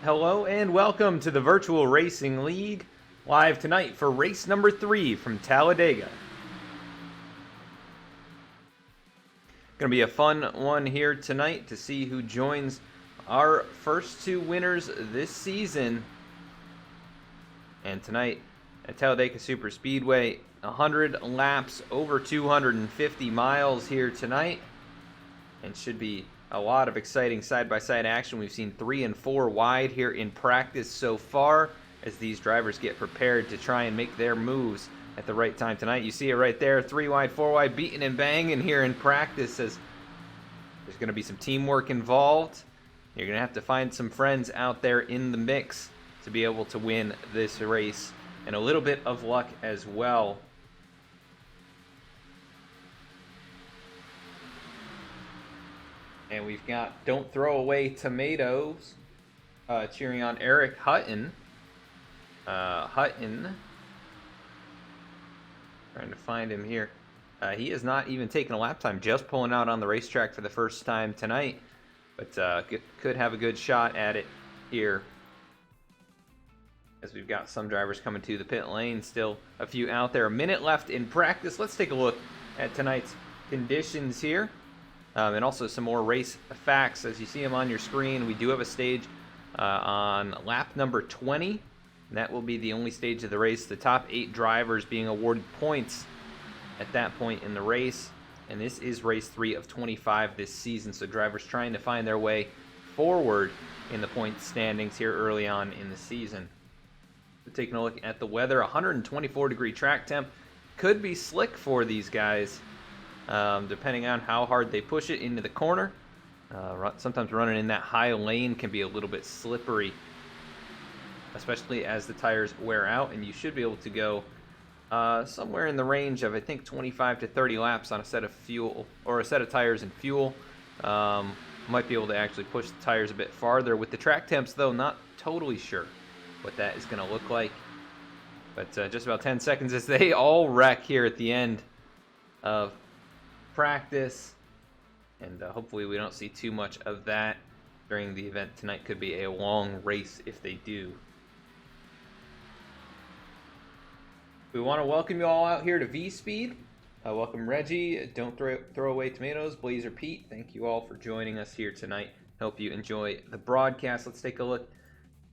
Hello and welcome to the Virtual Racing League, live tonight for race number 3 from Talladega. Going to be a fun one here tonight to see who joins our first two winners this season. And tonight at Talladega Super Speedway, 100 laps, over 250 miles here tonight, and should be a lot of exciting side-by-side action. We've seen 3 and 4 wide here in practice so far as these drivers get prepared to try and make their moves at the right time tonight. You see it right there, 3 wide, 4 wide, beating and banging here in practice as there's going to be some teamwork involved. You're going to have to find some friends out there in the mix to be able to win this race, and a little bit of luck as well. And we've got Don't Throw Away Tomatoes cheering on Eric Hutton. Trying to find him here. He has not even taken a lap time, just pulling out on the racetrack for the first time tonight. But could have a good shot at it here, as we've got some drivers coming to the pit lane. Still a few out there. A minute left in practice. Let's take a look at tonight's conditions here. And also some more race facts as you see them on your screen. We do have a stage on lap number 20. And that will be the only stage of the race. The top 8 drivers being awarded points at that point in the race. And this is race 3 of 25 this season. So drivers trying to find their way forward in the point standings here early on in the season. So taking a look at the weather, 124-degree track temp. Could be slick for these guys. Depending on how hard they push it into the corner. Sometimes running in that high lane can be a little bit slippery, especially as the tires wear out, and you should be able to go somewhere in the range of, I think, 25 to 30 laps on a set of fuel, or a set of tires and fuel. Might be able to actually push the tires a bit farther. With the track temps, though, not totally sure what that is going to look like. But just about 10 seconds as they all wreck here at the end of practice, and hopefully we don't see too much of that during the event tonight. Could be a long race if they do. We want to welcome you all out here to V-Speed. Welcome Reggie, Don't Throw Away Tomatoes, Blazer Pete. Thank you all for joining us here tonight. Hope you enjoy the broadcast. Let's take a look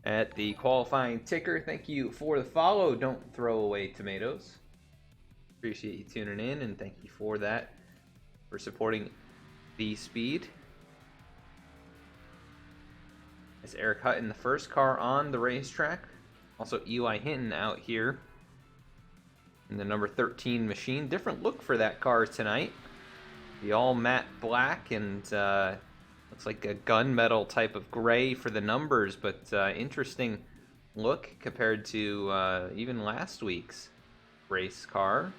at the qualifying ticker. Thank you for the follow, Don't Throw Away Tomatoes. Appreciate you tuning in, and thank you for that, for supporting V-Speed. It's Eric Hutton, the first car on the racetrack. Also Eli Hinton out here in the number 13 machine. Different look for that car tonight. The all matte black and looks like a gunmetal type of gray for the numbers, but interesting look compared to even last week's race car.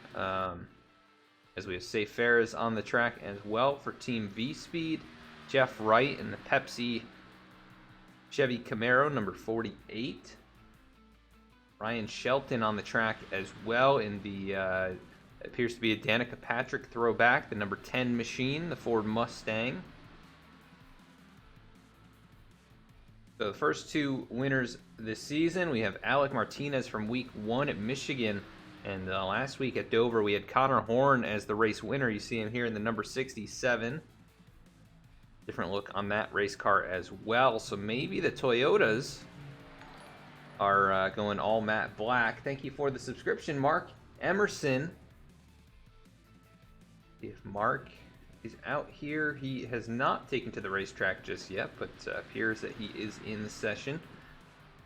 As we have Safe Ferris on the track as well for Team V-Speed. Jeff Wright in the Pepsi Chevy Camaro, number 48. Ryan Shelton on the track as well in the, appears to be a Danica Patrick throwback, the number 10 machine, the Ford Mustang. So the first two winners this season, we have Alec Martinez from week 1 at Michigan. And last week at Dover, we had Connor Horn as the race winner. You see him here in the number 67. Different look on that race car as well. So maybe the Toyotas are going all matte black. Thank you for the subscription, Mark Emerson. If Mark is out here, he has not taken to the racetrack just yet, but appears that he is in the session.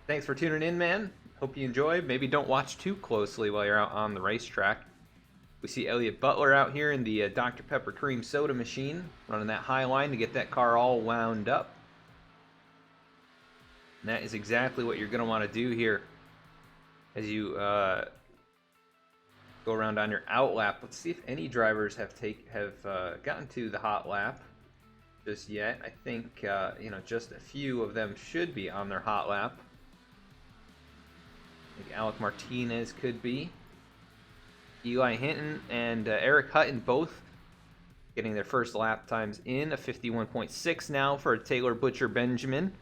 Thanks for tuning in, man. Hope you enjoy. Maybe don't watch too closely while you're out on the racetrack. We see Elliott Butler out here in the Dr. Pepper Cream Soda machine, running that high line to get that car all wound up. And that is exactly what you're going to want to do here as you go around on your out lap. Let's see if any drivers have gotten to the hot lap just yet. I think just a few of them should be on their hot lap. I think Alec Martinez could be. Eli Hinton and Eric Hutton both getting their first lap times in. A 51.6 now for Taylor Butcher Benjamin.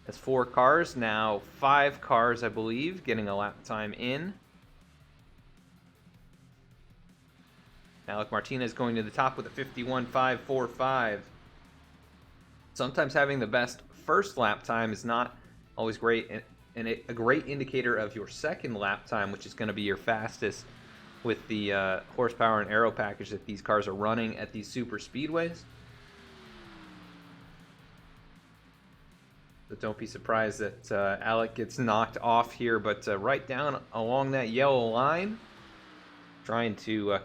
That's 4 cars, now 5 cars, I believe, getting a lap time in. Alec Martinez going to the top with a 51.545. Sometimes having the best first lap time is not always great, and a great indicator of your second lap time, which is going to be your fastest with the horsepower and aero package that these cars are running at these super speedways. So don't be surprised that Alec gets knocked off here, but right down along that yellow line, trying to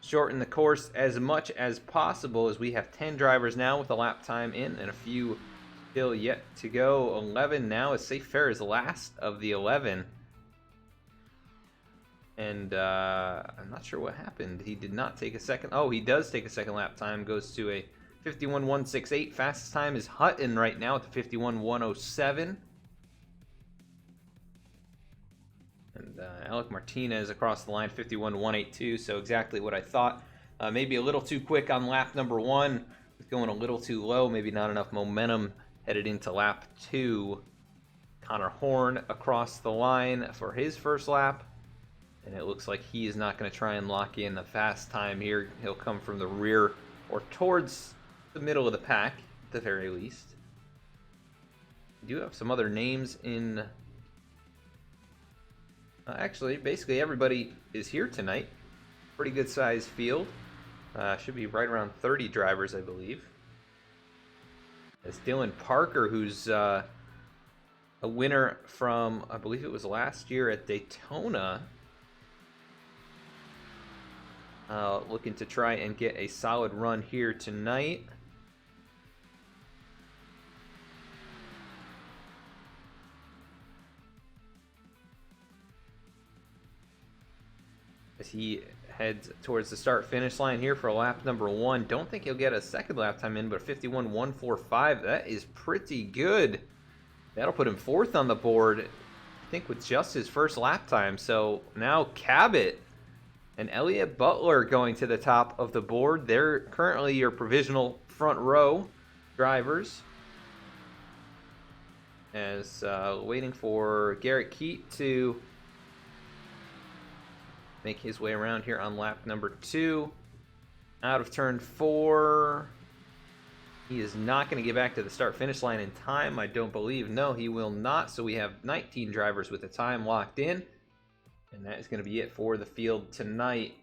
shorten the course as much as possible, as we have 10 drivers now with a lap time in and a few still yet to go. 11 now, as Safe Fair is last of the 11. And I'm not sure what happened. He did not take a second. Oh, he does take a second lap time. Goes to a 51.168. Fastest time is Hutton right now at the 51.107. And Alec Martinez across the line, 51.182. So exactly what I thought. Maybe a little too quick on lap number 1. Going a little too low. Maybe not enough momentum headed into lap 2. Connor Horn across the line for his first lap. And it looks like he is not going to try and lock in a fast time here. He'll come from the rear or towards the middle of the pack, at the very least. We do have some other names in... actually, basically everybody is here tonight. Pretty good sized field. Should be right around 30 drivers, I believe. As Dylan Parker, who's a winner from, I believe it was last year at Daytona, looking to try and get a solid run here tonight. As he heads towards the start-finish line here for lap number 1. Don't think he'll get a second lap time in, but 51.145. That is pretty good. That'll put him 4th on the board, I think, with just his first lap time. So now Cabot and Elliott Butler going to the top of the board. They're currently your provisional front row drivers. As waiting for Garrett Keat to make his way around here on lap number 2. Out of turn 4. He is not going to get back to the start-finish line in time, I don't believe. No, he will not. So we have 19 drivers with the time locked in. And that is going to be it for the field tonight.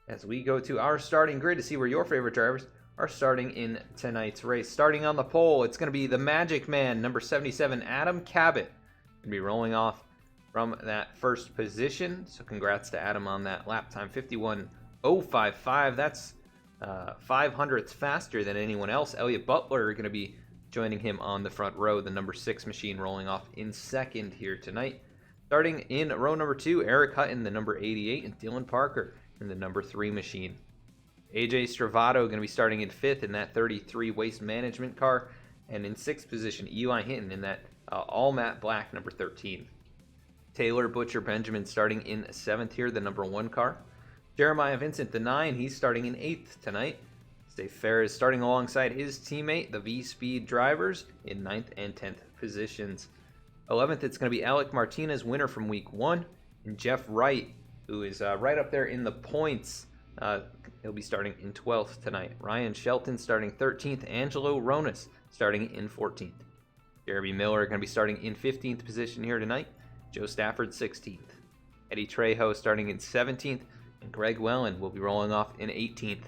As we go to our starting grid to see where your favorite drivers are starting in tonight's race. Starting on the pole, it's going to be the Magic Man, number 77, Adam Cabot. Going to be rolling off from that first position. So congrats to Adam on that lap time, 51.055. That's 500ths faster than anyone else. Elliott Butler going to be joining him on the front row, the number 6 machine rolling off in second here tonight. Starting in row number 2, Eric Hutton, the number 88, and Dylan Parker in the number 3 machine. AJ Stravato going to be starting in 5th in that 33 Waste Management car, and in 6th position, Eli Hinton in that all matte black number 13. Taylor Butcher Benjamin starting in 7th here, the number 1 car. Jeremiah Vincent, the 9, he's starting in 8th tonight. Safe Fair is starting alongside his teammate, the V-Speed drivers, in 9th and 10th positions. 11th, it's going to be Alec Martinez, winner from week 1, and Jeff Wright, who is right up there in the points. He'll be starting in 12th tonight. Ryan Shelton starting 13th. Angelo Ronas starting in 14th. Jeremy Miller going to be starting in 15th position here tonight. Joe Stafford 16th. Eddie Trejo starting in 17th. And Greg Wellen will be rolling off in 18th.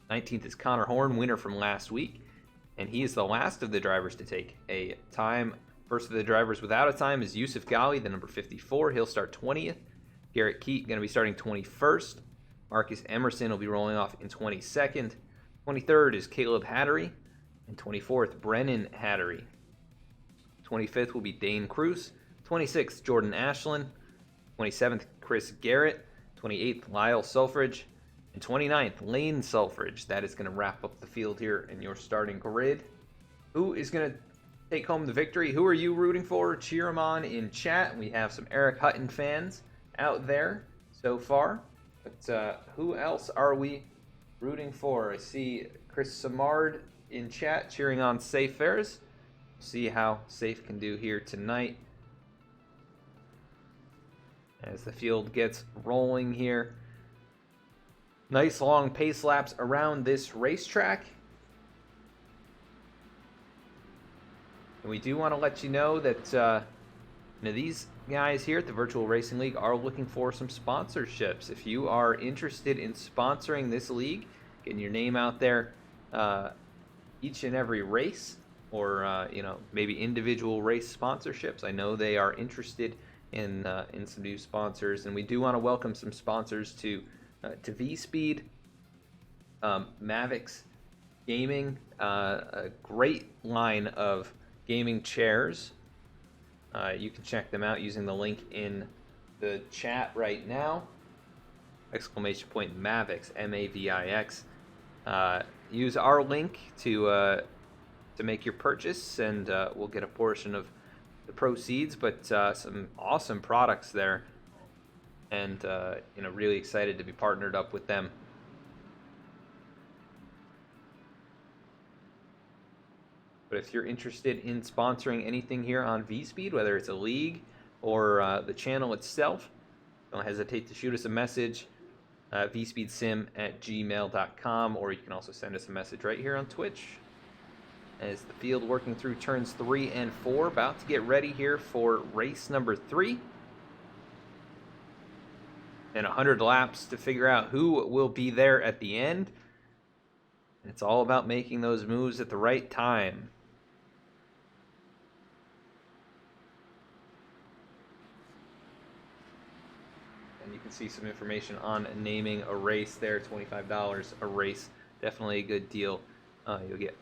19th is Connor Horn, winner from last week. And he is the last of the drivers to take a time. First of the drivers without a time is Yusuf Ghali, the number 54. He'll start 20th. Garrett Keat going to be starting 21st. Marcus Emerson will be rolling off in 22nd. 23rd is Caleb Hattery. And 24th, Brennan Hattery. 25th will be Dane Cruz. 26th, Jordan Ashland. 27th, Chris Garrett. 28th, Lyle Sulfridge. And 29th, Lane Sulfridge. That is going to wrap up the field here in your starting grid. Who is going to take home the victory? Who are you rooting for? Cheer them on in chat. We have some Eric Hutton fans out there so far. But who else are we rooting for? I see Chris Samard in chat cheering on Safe Ferris. See how Safe can do here tonight as the field gets rolling here. Nice long pace laps around this racetrack. And we do want to let you know that these guys here at the Virtual Racing League are looking for some sponsorships. If you are interested in sponsoring this league, getting your name out there each and every race, or maybe individual race sponsorships, I know they are interested in some new sponsors, and we do want to welcome some sponsors to V-Speed, Mavix Gaming, a great line of gaming chairs. You can check them out using the link in the chat right now. Exclamation point Mavix, M-A-V-I-X. Use our link to make your purchase, and we'll get a portion of the proceeds. But some awesome products there, and really excited to be partnered up with them. But if you're interested in sponsoring anything here on V-Speed, whether it's a league or the channel itself, don't hesitate to shoot us a message, vspeedsim@gmail.com, or you can also send us a message right here on Twitch. As the field working through turns 3 and 4, about to get ready here for race number 3. And 100 laps to figure out who will be there at the end. It's all about making those moves at the right time. And you can see some information on naming a race there, $25 a race. Definitely a good deal. You'll get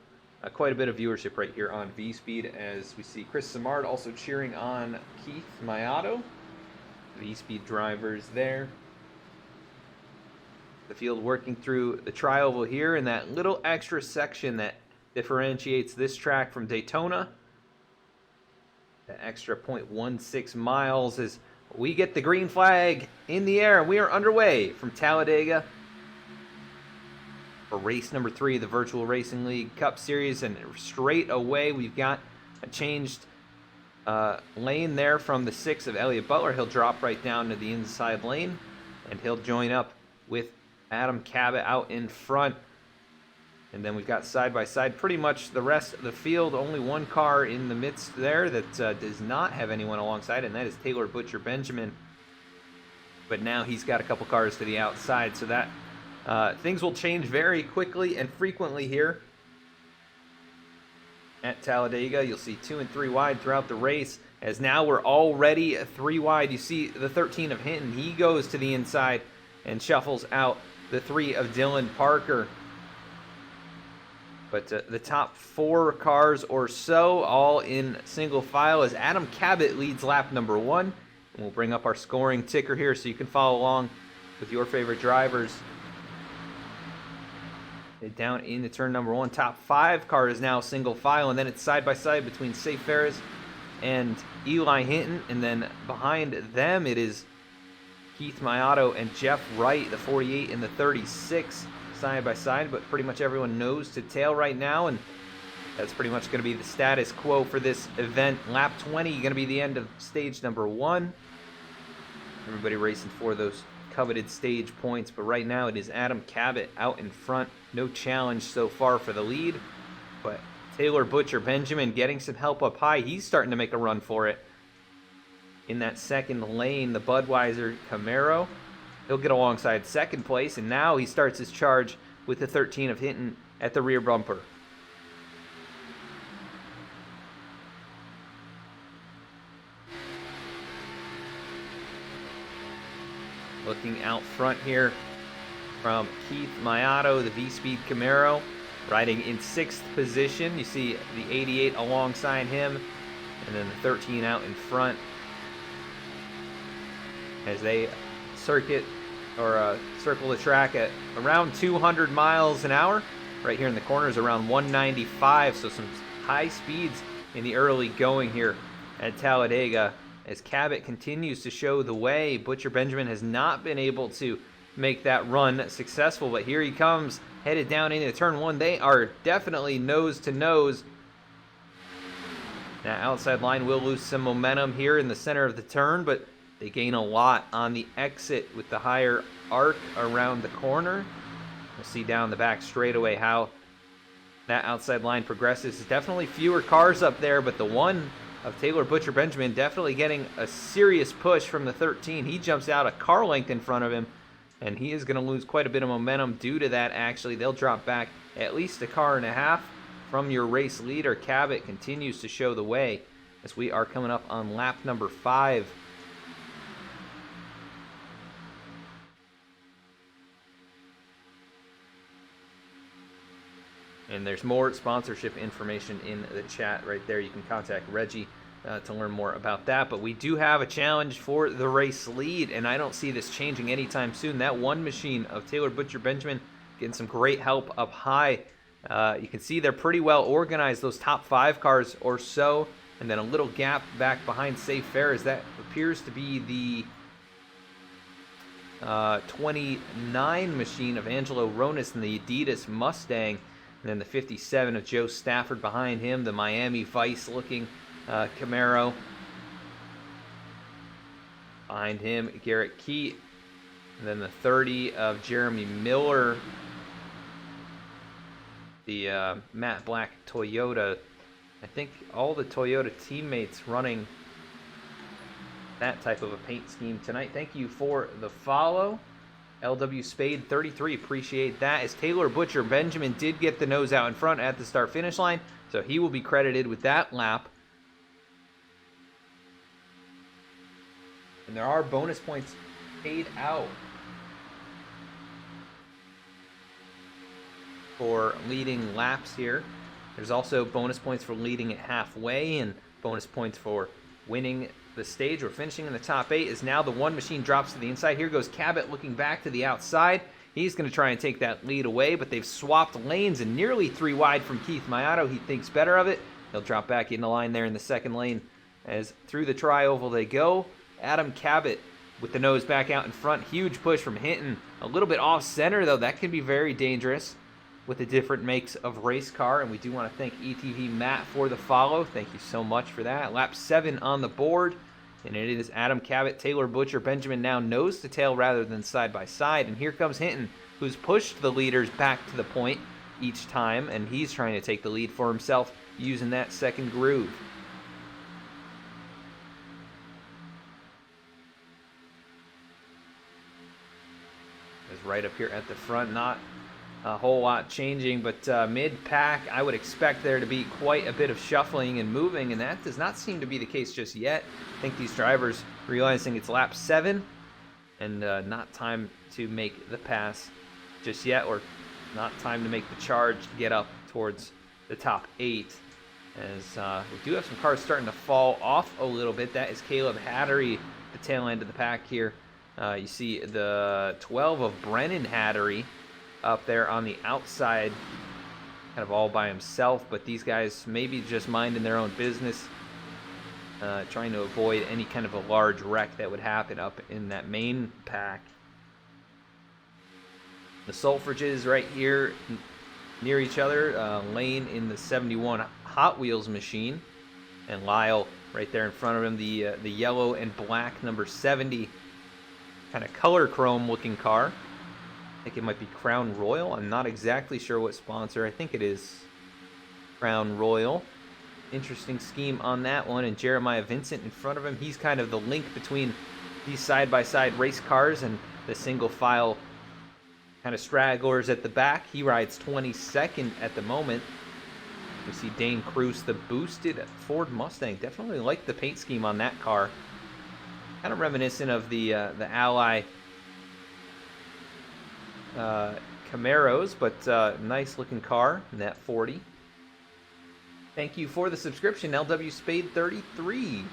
quite a bit of viewership right here on V-Speed, as we see Chris Samard also cheering on Keith Mayato. V-Speed drivers there. The field working through the tri-oval here in that little extra section that differentiates this track from Daytona. That extra 0.16 miles as we get the green flag in the air, and we are underway from Talladega for race number 3 of the Virtual Racing League Cup Series. And straight away we've got a changed lane there from the 6 of Elliott Butler. He'll drop right down to the inside lane, and he'll join up with Adam Cabot out in front. And then we've got side by side pretty much the rest of the field. Only one car in the midst there that does not have anyone alongside, and that is Taylor Butcher Benjamin. But now he's got a couple cars to the outside, so that things will change very quickly and frequently here at Talladega. You'll see 2 and 3 wide throughout the race, as now we're already 3 wide. You see the 13 of Hinton. He goes to the inside and shuffles out the 3 of Dylan Parker. But the top 4 cars or so all in single file as Adam Cabot leads lap number 1. And we'll bring up our scoring ticker here so you can follow along with your favorite drivers. Down into turn number 1, top 5 car is now single file, and then it's side by side between Safe Ferris and Eli Hinton, and then behind them it is Keith Mayato and Jeff Wright, the 48 and the 36 side by side. But pretty much everyone knows to tail right now, and that's pretty much going to be the status quo for this event. Lap 20 going to be the end of stage number 1. Everybody racing for those coveted stage points, but right now it is Adam Cabot out in front. No challenge so far for the lead, but Taylor Butcher Benjamin getting some help up high. He's starting to make a run for it in that second lane, the Budweiser Camaro. He'll get alongside second place, and now he starts his charge with the 13 of Hinton at the rear bumper. Looking out front here from Keith Mayato, the V-Speed Camaro, riding in 6th position. You see the 88 alongside him, and then the 13 out in front as they circle the track at around 200 miles an hour. Right here in the corners around 195, so some high speeds in the early going here at Talladega. As Cabot continues to show the way, Butcher Benjamin has not been able to make that run successful. But here he comes, headed down into turn one. They are definitely nose to nose. That outside line will lose some momentum here in the center of the turn, but they gain a lot on the exit with the higher arc around the corner. We'll see down the back straightaway how that outside line progresses. Definitely fewer cars up there, but the one of Taylor Butcher Benjamin definitely getting a serious push from the 13. He jumps out a car length in front of him, and he is going to lose quite a bit of momentum due to that. Actually, they'll drop back at least a car and a half from your race leader. Cabot continues to show the way as we are coming up on lap number 5. And there's more sponsorship information in the chat right there. You can contact Reggie to learn more about that. But we do have a challenge for the race lead, and I don't see this changing anytime soon. That one machine of Taylor Butcher Benjamin getting some great help up high. You can see they're pretty well organized, those top 5 cars or so. And then a little gap back behind Safe Fares. That appears to be the 29 machine of Angelo Ronis and the Adidas Mustang. And then the 57 of Joe Stafford behind him, the Miami Vice-looking Camaro. Behind him, Garrett Keat. And then the 30 of Jeremy Miller, the matte black Toyota. I think all the Toyota teammates running that type of a paint scheme tonight. Thank you for the follow. LW Spade 33, appreciate that. As Taylor Butcher Benjamin did get the nose out in front at the start finish line, so he will be credited with that lap. And there are bonus points paid out for leading laps here. There's also bonus points for leading it halfway and bonus points for winning the stage. We're finishing in the top 8 as now the one machine drops to the inside. Here goes Cabot looking back to the outside. He's going to try and take that lead away, but they've swapped lanes and nearly 3 wide from Keith Mayato. He thinks better of it. He'll drop back in the line there in the second lane as through the tri-oval they go. Adam Cabot with the nose back out in front. Huge push from Hinton. A little bit off center though. That can be very dangerous with the different makes of race car, and we do want to thank ETV Matt for the follow. Thank you so much for that. Lap 7 on the board, and it is Adam Cabot, Taylor Butcher Benjamin now nose to tail rather than side by side, and here comes Hinton, who's pushed the leaders back to the point each time, and he's trying to take the lead for himself using that second groove. Is right up here at the front, not a whole lot changing, but mid-pack, I would expect there to be quite a bit of shuffling and moving, and that does not seem to be the case just yet. I think these drivers realizing it's lap 7 and not time to make the pass just yet, or not time to make the charge to get up towards the top 8. As we do have some cars starting to fall off a little bit. That is Caleb Hattery, the tail end of the pack here. You see the 12 of Brennan Hattery up there on the outside, kind of all by himself, but these guys maybe just minding their own business, trying to avoid any kind of a large wreck that would happen up in that main pack. The Sulfridges right here near each other, Lane in the 71 Hot Wheels machine, and Lyle right there in front of him, the yellow and black number 70 kind of color chrome looking car. I think it might be Crown Royal. I'm not exactly sure what sponsor. I think it is Crown Royal. Interesting scheme on that one. And Jeremiah Vincent in front of him. He's kind of the link between these side-by-side race cars and the single file kind of stragglers at the back. He rides 22nd at the moment. We see Dane Cruz, the boosted Ford Mustang. Definitely like the paint scheme on that car. Kind of reminiscent of the Ally Camaros, but nice looking car in that 40. Thank you for the subscription, LW Spade 33.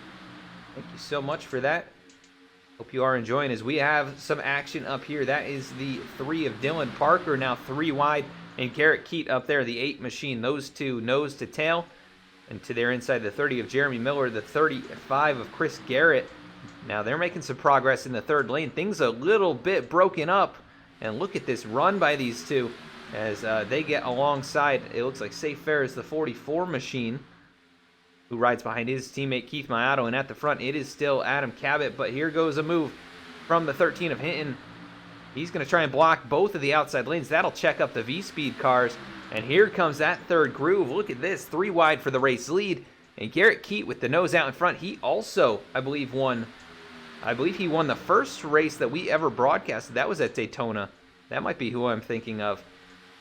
Thank you so much for that. Hope you are enjoying as we have some action up here. That is the 3 of Dylan Parker, now 3 wide, and Garrett Keat up there, the 8 machine. Those two nose to tail, and to their inside, the 30 of Jeremy Miller, the 35 of Chris Garrett. Now they're making some progress in the third lane. Things a little bit broken up And look at this run by these two as they get alongside. It looks like Safe Fair is the 44 machine who rides behind his teammate Keith Mayato, and at the front it is still Adam Cabot. But here goes a move from the 13 of Hinton. He's going to try and block both of the outside lanes. That'll check up the V-Speed cars. And here comes that third groove. Look at this, 3 wide for the race lead. And Garrett Keat with the nose out in front. He also, I believe he won the first race that we ever broadcasted. That was at Daytona. That might be who I'm thinking of.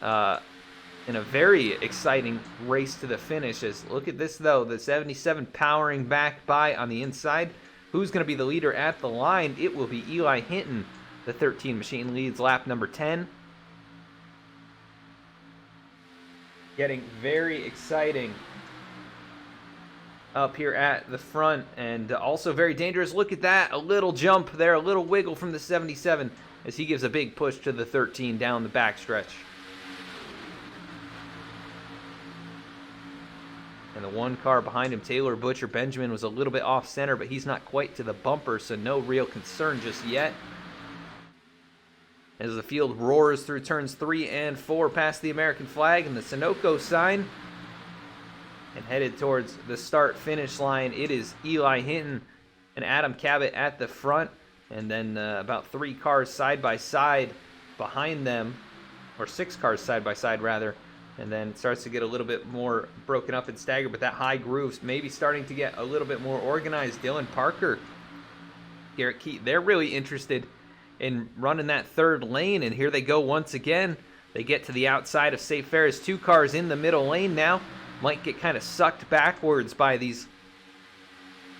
In a very exciting race to the finish. Look at this, though. The 77 powering back by on the inside. Who's going to be the leader at the line? It will be Eli Hinton. The 13 machine leads lap number 10. Getting very exciting up here at the front, and also very dangerous. Look at that, a little jump there, a little wiggle from the 77 as he gives a big push to the 13 down the backstretch. And the one car behind him, Taylor Butcher Benjamin, was a little bit off center, but he's not quite to the bumper, so no real concern just yet. As the field roars through turns 3 and 4 past the American flag and the Sunoco sign and headed towards the start-finish line, it is Eli Hinton and Adam Cabot at the front, and then about 3 cars side by side behind them, or 6 cars side by side rather, and then it starts to get a little bit more broken up and staggered, but that high groove's maybe starting to get a little bit more organized. Dylan Parker, Garrett Keat, they're really interested in running that third lane, and here they go once again. They get to the outside of Safe Fair's 2 cars in the middle lane now. Might get kind of sucked backwards by these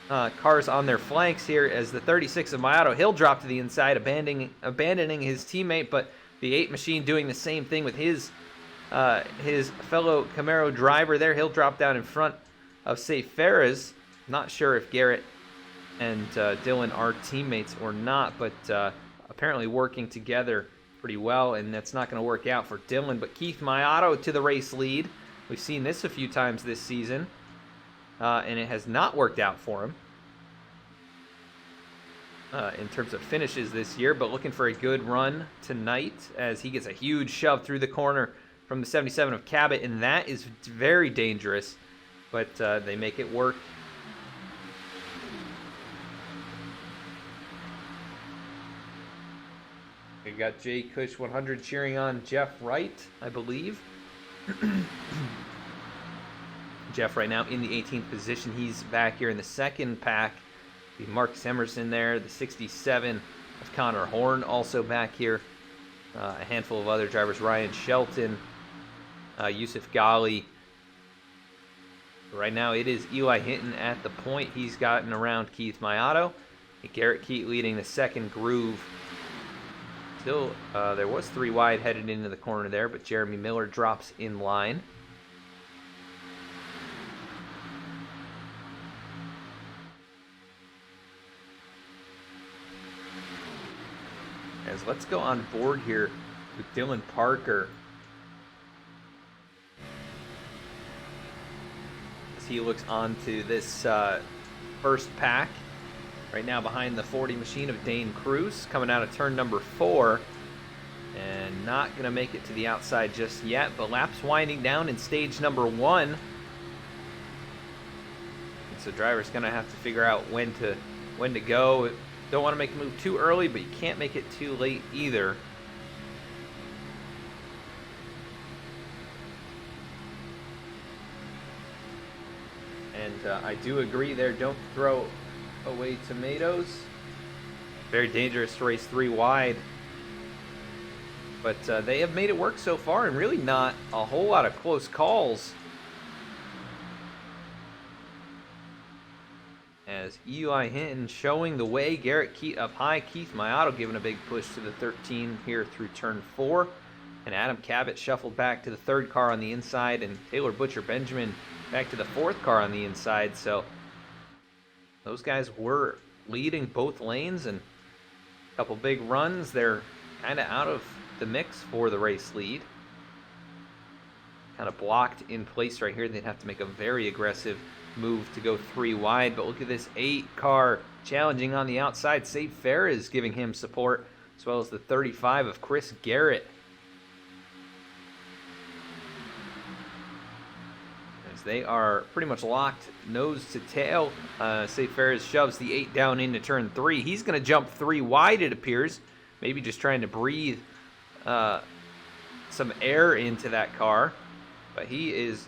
cars on their flanks here as the 36 of Mayato, he'll drop to the inside, abandoning his teammate, but the 8 machine doing the same thing with his fellow Camaro driver there. He'll drop down in front of Safe Fair's. Not sure if Garrett and Dylan are teammates or not, but apparently working together pretty well, and that's not going to work out for Dylan. But Keith Mayato to the race lead. We've seen this a few times this season, and it has not worked out for him in terms of finishes this year, but looking for a good run tonight as he gets a huge shove through the corner from the 77 of Cabot, and that is very dangerous, but they make it work. We got Jay Cush 100 cheering on Jeff Wright, I believe. Jeff right now in the 18th position. He's back here in the second pack. The Marcus Emerson there, the 67 of Connor Horn also back here. A handful of other drivers, Ryan Shelton, Yusuf Ghali. Right now it is Eli Hinton at the point. He's gotten around Keith Mayato. Garrett Keat leading the second groove. Still, there was 3 wide headed into the corner there, but Jeremy Miller drops in line. As let's go on board here with Dylan Parker. As he looks onto this first pack. Right now behind the 40 machine of Dane Cruz, coming out of turn number 4. And not going to make it to the outside just yet, but laps winding down in stage number 1. And so driver's going to have to figure out when to go. Don't want to make a move too early, but you can't make it too late either. And I do agree there, don't throw away tomatoes. Very dangerous to race 3 wide. But they have made it work so far, and really not a whole lot of close calls. As Eli Hinton showing the way, Garrett Keat up high, Keith Mayato giving a big push to the 13 here through turn 4. And Adam Cabot shuffled back to the 3rd car on the inside, and Taylor Butcher Benjamin back to the 4th car on the inside. So those guys were leading both lanes, and a couple big runs. They're kind of out of the mix for the race lead. Kind of blocked in place right here. They'd have to make a very aggressive move to go 3 wide, but look at this 8 car challenging on the outside. Safe Fair is giving him support as well as the 35 of Chris Garrett. As they are pretty much locked nose to tail. Safe Ferris shoves the 8 down into turn 3. He's going to jump 3 wide, it appears. Maybe just trying to breathe some air into that car. But he is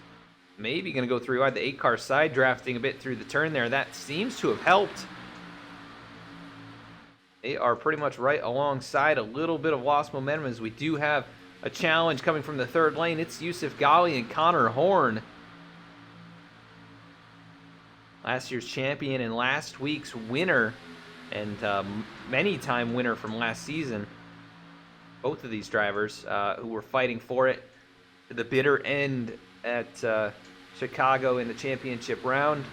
maybe going to go 3 wide. The 8 car side drafting a bit through the turn there. That seems to have helped. They are pretty much right alongside. A little bit of lost momentum as we do have a challenge coming from the 3rd lane. It's Yusuf Ghali and Connor Horn. Last year's champion and last week's winner, and many-time winner from last season. Both of these drivers who were fighting for it to the bitter end at Chicago in the championship round.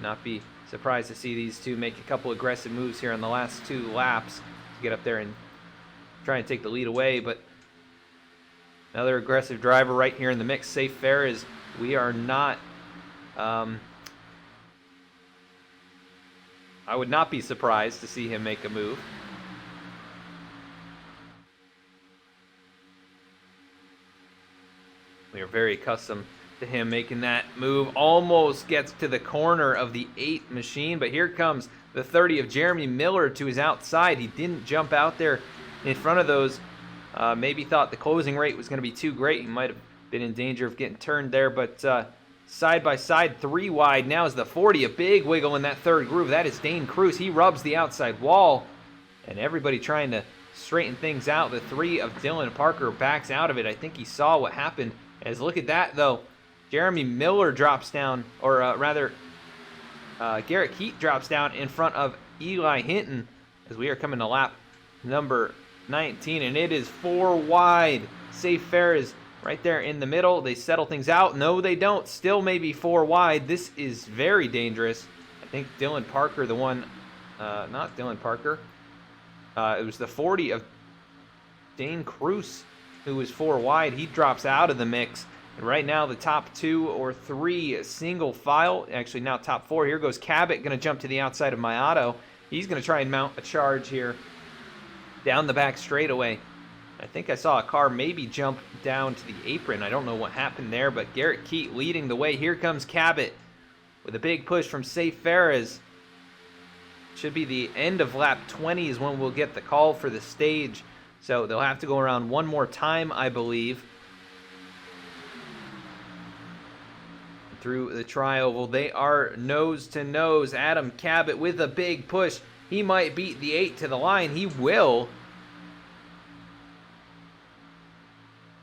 Not be surprised to see these two make a couple aggressive moves here on the last 2 laps to get up there and try and take the lead away. But another aggressive driver right here in the mix. Safe Ferris. We are not. I would not be surprised to see him make a move. We are very accustomed to him making that move. Almost gets to the corner of the 8 machine, but here comes the 30 of Jeremy Miller to his outside. He didn't jump out there in front of those. Maybe thought the closing rate was going to be too great. He might have been in danger of getting turned there, but side by side, 3 wide. Now is the 40, a big wiggle in that 3rd groove. That is Dane Cruz. He rubs the outside wall, and everybody trying to straighten things out. The 3 of Dylan Parker backs out of it. I think he saw what happened. As look at that, though. Jeremy Miller drops down, or Garrett Keat drops down in front of Eli Hinton as we are coming to lap number 19, and it is 4 wide. Safe Ferris right there in the middle. They settle things out. No, they don't. Still maybe 4 wide. This is very dangerous. I think Dylan Parker, the one, not Dylan Parker. It was the 40 of Dane Cruz who was 4 wide. He drops out of the mix. And right now, the top 2 or 3 single file, actually now top 4. Here goes Cabot, going to jump to the outside of Mayato. He's going to try and mount a charge here down the back straightaway. I think I saw a car maybe jump down to the apron. I don't know what happened there, but Garrett Keat leading the way. Here comes Cabot with a big push from Safe Ferris. Should be the end of lap 20 is when we'll get the call for the stage. So they'll have to go around one more time, I believe. Through the tri-oval, they are nose to nose. Adam Cabot with a big push. He might beat the 8 to the line. He will.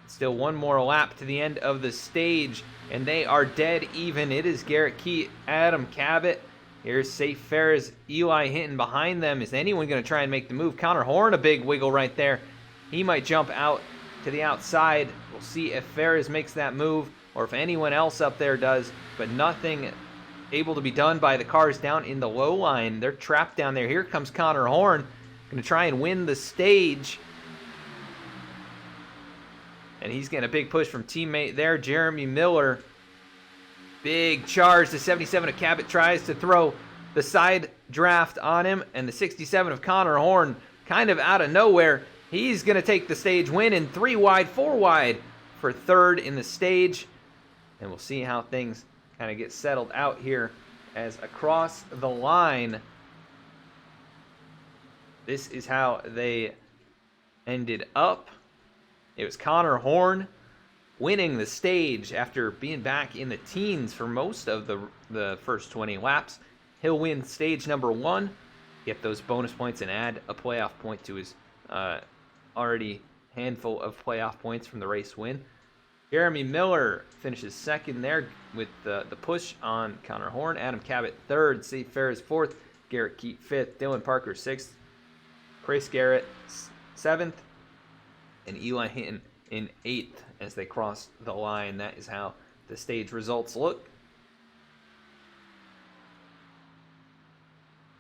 Still one more lap to the end of the stage, and they are dead even. It is Garrett Keat, Adam Cabot. Here's Safe Ferris, Eli Hinton behind them. Is anyone going to try and make the move? Connor Horn, a big wiggle right there. He might jump out to the outside. We'll see if Ferris makes that move or if anyone else up there does, but nothing able to be done by the cars down in the low line. They're trapped down there. Here comes Connor Horn, going to try and win the stage. And he's getting a big push from teammate there, Jeremy Miller. Big charge. The 77 of Cabot tries to throw the side draft on him, and the 67 of Connor Horn kind of out of nowhere. He's going to take the stage win in 3 wide, 4 wide for 3rd in the stage. And we'll see how things kind of get settled out here as across the line. This is how they ended up. It was Connor Horn winning the stage after being back in the teens for most of the first 20 laps. He'll win stage number 1, get those bonus points, and add a playoff point to his already handful of playoff points from the race win. Jeremy Miller finishes 2nd there with the push on Connor Horn. Adam Cabot 3rd, Safe Ferris 4th, Garrett Keat 5th, Dylan Parker 6th, Chris Garrett 7th, and Eli Hinton in 8th as they cross the line. That is how the stage results look.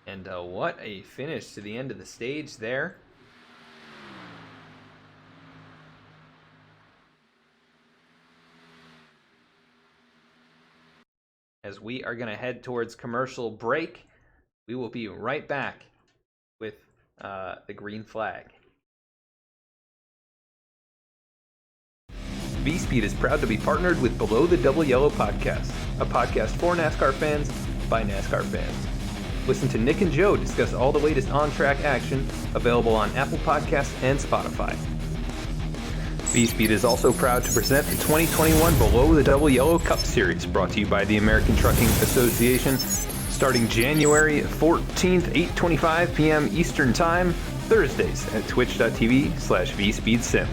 And what a finish to the end of the stage there. As we are going to head towards commercial break, we will be right back with the green flag. V-Speed is proud to be partnered with Below the Double Yellow podcast, a podcast for NASCAR fans by NASCAR fans. Listen to Nick and Joe discuss all the latest on-track action, available on Apple Podcasts and Spotify. V-Speed is also proud to present the 2021 Below the Double Yellow Cup Series, brought to you by the American Trucking Association, starting January 14th, 8:25 p.m. Eastern Time, Thursdays at twitch.tv/VSpeedSim.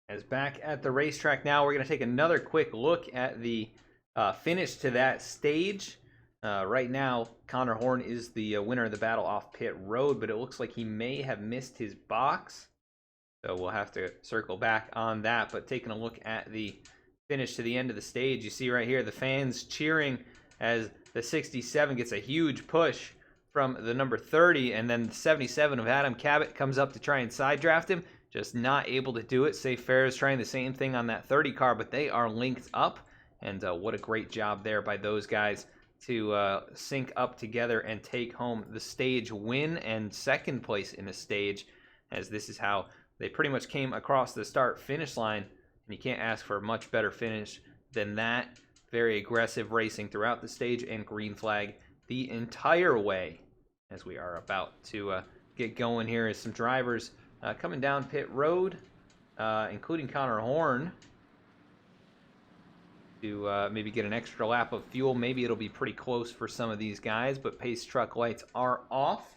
As back at the racetrack now, we're going to take another quick look at the finish to that stage. Right now, Connor Horn is the winner of the battle off pit road, but it looks like he may have missed his box. So we'll have to circle back on that. But taking a look at the finish to the end of the stage, you see right here the fans cheering as the 67 gets a huge push from the number 30, and then the 77 of Adam Cabot comes up to try and side draft him. Just not able to do it. Safe Fair is trying the same thing on that 30 car, but they are linked up. And what a great job there by those guys to sync up together and take home the stage win and second place in the stage, as this is how they pretty much came across the start-finish line. And you can't ask for a much better finish than that. Very aggressive racing throughout the stage and green flag the entire way, as we are about to get going here as some drivers coming down pit road, including Connor Horn, to maybe get an extra lap of fuel. Maybe it'll be pretty close for some of these guys, but pace truck lights are off.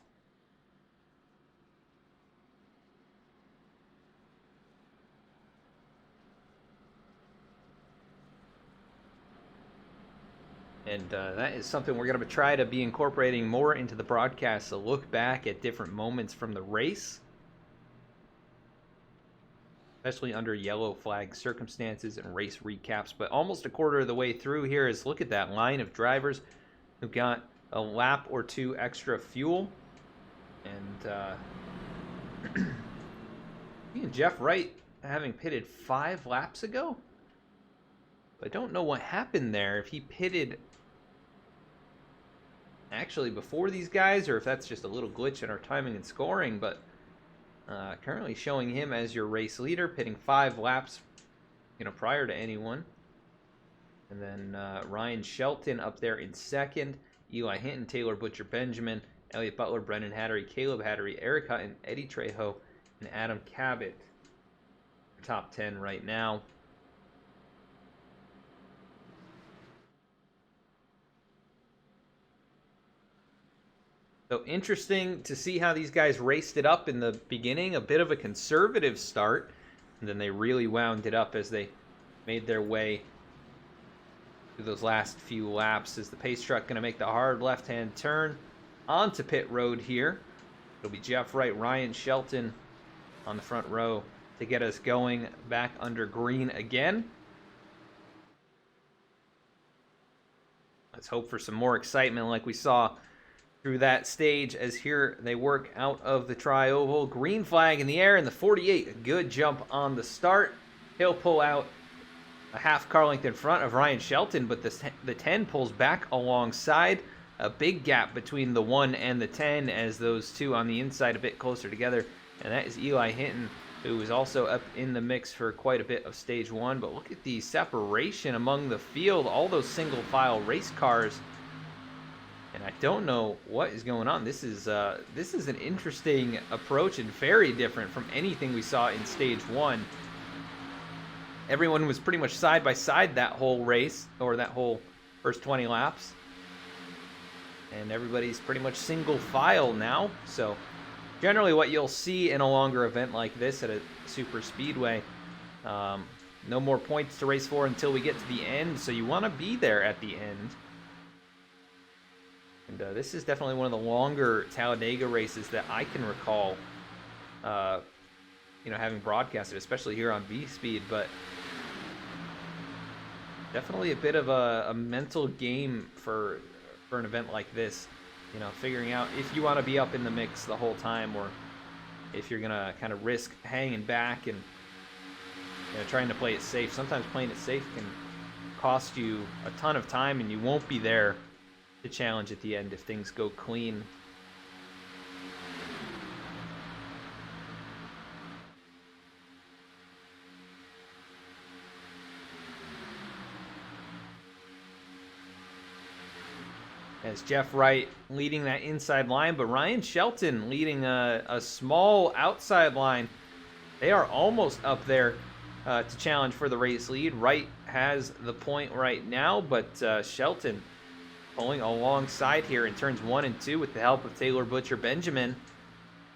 And that is something we're going to try to be incorporating more into the broadcast, a look back at different moments from the race, especially under yellow flag circumstances and race recaps. But almost a quarter of the way through here is look at that line of drivers who got a lap or two extra fuel. And Jeff Wright having pitted 5 laps ago. I don't know what happened there. If he pitted actually before these guys, or if that's just a little glitch in our timing and scoring, but currently showing him as your race leader, pitting 5 laps, prior to anyone. And then Ryan Shelton up there in second, Eli Hinton, Taylor Butcher Benjamin, Elliott Butler, Brendan Hattery, Caleb Hattery, Eric Hutton, Eddie Trejo, and Adam Cabot. Top 10 right now. So interesting to see how these guys raced it up in the beginning. A bit of a conservative start, and then they really wound it up as they made their way through those last few laps. Is the pace truck going to make the hard left-hand turn onto pit road here? It'll be Jeff Wright, Ryan Shelton on the front row to get us going back under green again. Let's hope for some more excitement like we saw through that stage, as here they work out of the tri-oval. Green flag in the air, and the 48, a good jump on the start. He'll pull out a half car length in front of Ryan Shelton, but the 10 pulls back alongside. A big gap between the 1 and the 10 as those two on the inside a bit closer together. And that is Eli Hinton, who is also up in the mix for quite a bit of stage 1. But look at the separation among the field, all those single file race cars. And I don't know what is going on. This is an interesting approach and very different from anything we saw in stage 1. Everyone was pretty much side by side that whole race, or that whole first 20 laps. And everybody's pretty much single file now. So generally what you'll see in a longer event like this at a super speedway, no more points to race for until we get to the end. So you want to be there at the end. And this is definitely one of the longer Talladega races that I can recall, having broadcasted, especially here on V-Speed. But definitely a bit of a mental game for an event like this. Figuring out if you want to be up in the mix the whole time, or if you're going to kind of risk hanging back and trying to play it safe. Sometimes playing it safe can cost you a ton of time, and you won't be there to challenge at the end if things go clean. As Jeff Wright leading that inside line, but Ryan Shelton leading a small outside line. They are almost up there to challenge for the race lead. Wright has the point right now, but Shelton pulling alongside here in turns 1 and 2 with the help of Taylor Butcher Benjamin.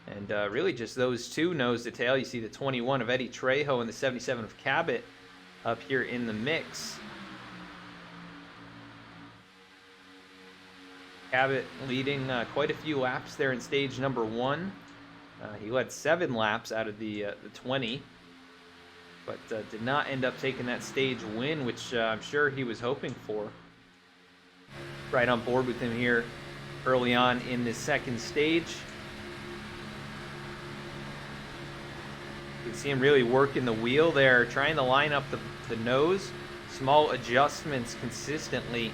And really just those two nose to tail. You see the 21 of Eddie Trejo and the 77 of Cabot up here in the mix. Cabot leading quite a few laps there in stage number 1. He led 7 laps out of the 20, but did not end up taking that stage win, which I'm sure he was hoping for. Right on board with him here early on in this second stage. You can see him really working the wheel there, trying to line up the nose. Small adjustments consistently.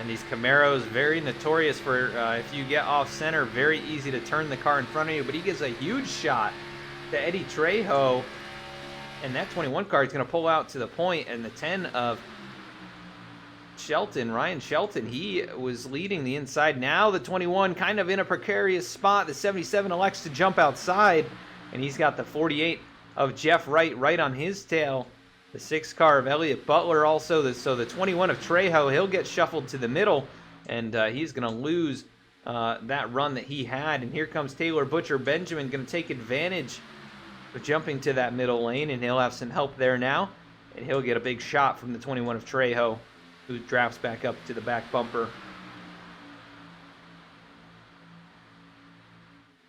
And these Camaros, very notorious for, if you get off center, very easy to turn the car in front of you. But he gives a huge shot to Eddie Trejo. And that 21 car is going to pull out to the point. And the 10 of Shelton, Ryan Shelton, he was leading the inside. Now the 21 kind of in a precarious spot. The 77 elects to jump outside. And he's got the 48 of Jeff Wright right on his tail. The 6 car of Elliott Butler also. So the 21 of Trejo, he'll get shuffled to the middle, and he's going to lose that run that he had. And here comes Taylor Butcher Benjamin, going to take advantage of jumping to that middle lane, and he'll have some help there now. And he'll get a big shot from the 21 of Trejo, who drafts back up to the back bumper.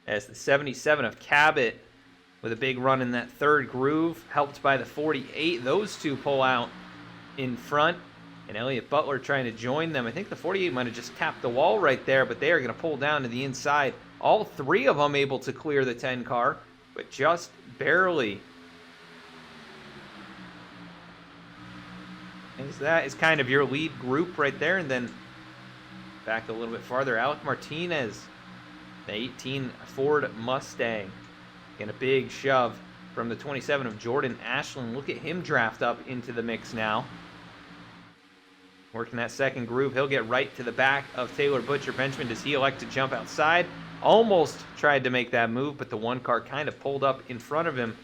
As the 77 of Cabot, with a big run in that third groove, helped by the 48. Those two pull out in front, and Elliott Butler trying to join them. I think the 48 might have just tapped the wall right there, but they are going to pull down to the inside. All 3 of them able to clear the 10 car, but just barely As that is kind of your lead group right there. And then back a little bit farther, Alec Martinez, the 18 Ford Mustang, getting a big shove from the 27 of Jordan Ashland. Look at him draft up into the mix now. Working that second groove, he'll get right to the back of Taylor Butcher Benjamin. Does he elect to jump outside? Almost tried to make that move, but the one car kind of pulled up in front of him.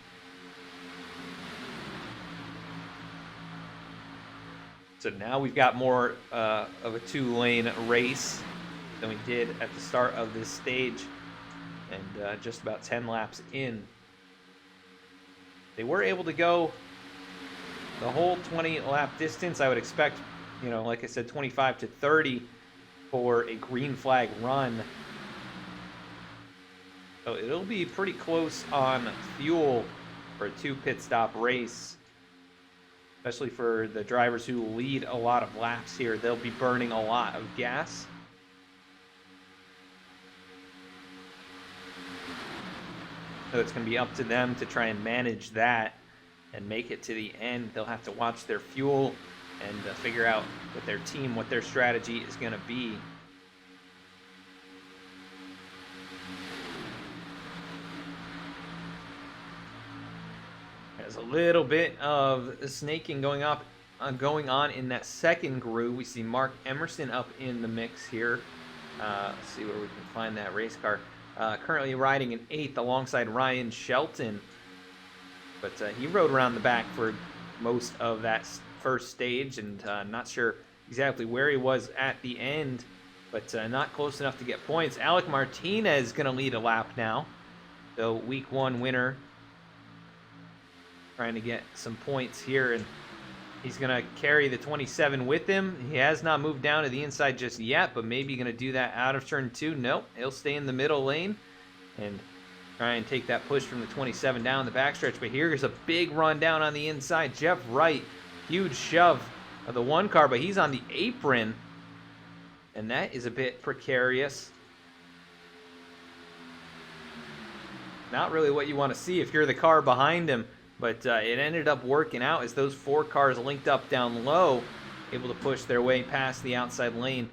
So now we've got more of a two-lane race than we did at the start of this stage, and just about 10 laps in. They were able to go the whole 20-lap distance. I would expect, you know, like I said, 25 to 30 for a green flag run. So it'll be pretty close on fuel for a 2 pit stop race, especially for the drivers who lead a lot of laps here. They'll be burning a lot of gas. So it's going to be up to them to try and manage that and make it to the end. They'll have to watch their fuel and figure out with their team what their strategy is going to be. There's a little bit of snaking going on in that second groove. We see Mark Emerson up in the mix here. Let's see where we can find that race car. Currently riding in 8th alongside Ryan Shelton. But he rode around the back for most of that first stage, and not sure exactly where he was at the end, but not close enough to get points. Alec Martinez is going to lead a lap now. So week 1 winner, trying to get some points here, and he's going to carry the 27 with him. He has not moved down to the inside just yet, but maybe going to do that out of turn 2. Nope, he'll stay in the middle lane and try and take that push from the 27 down the backstretch. But here's a big run down on the inside. Jeff Wright, huge shove of the one car, but he's on the apron, and that is a bit precarious. Not really what you want to see if you're the car behind him. But it ended up working out as those 4 cars linked up down low, able to push their way past the outside lane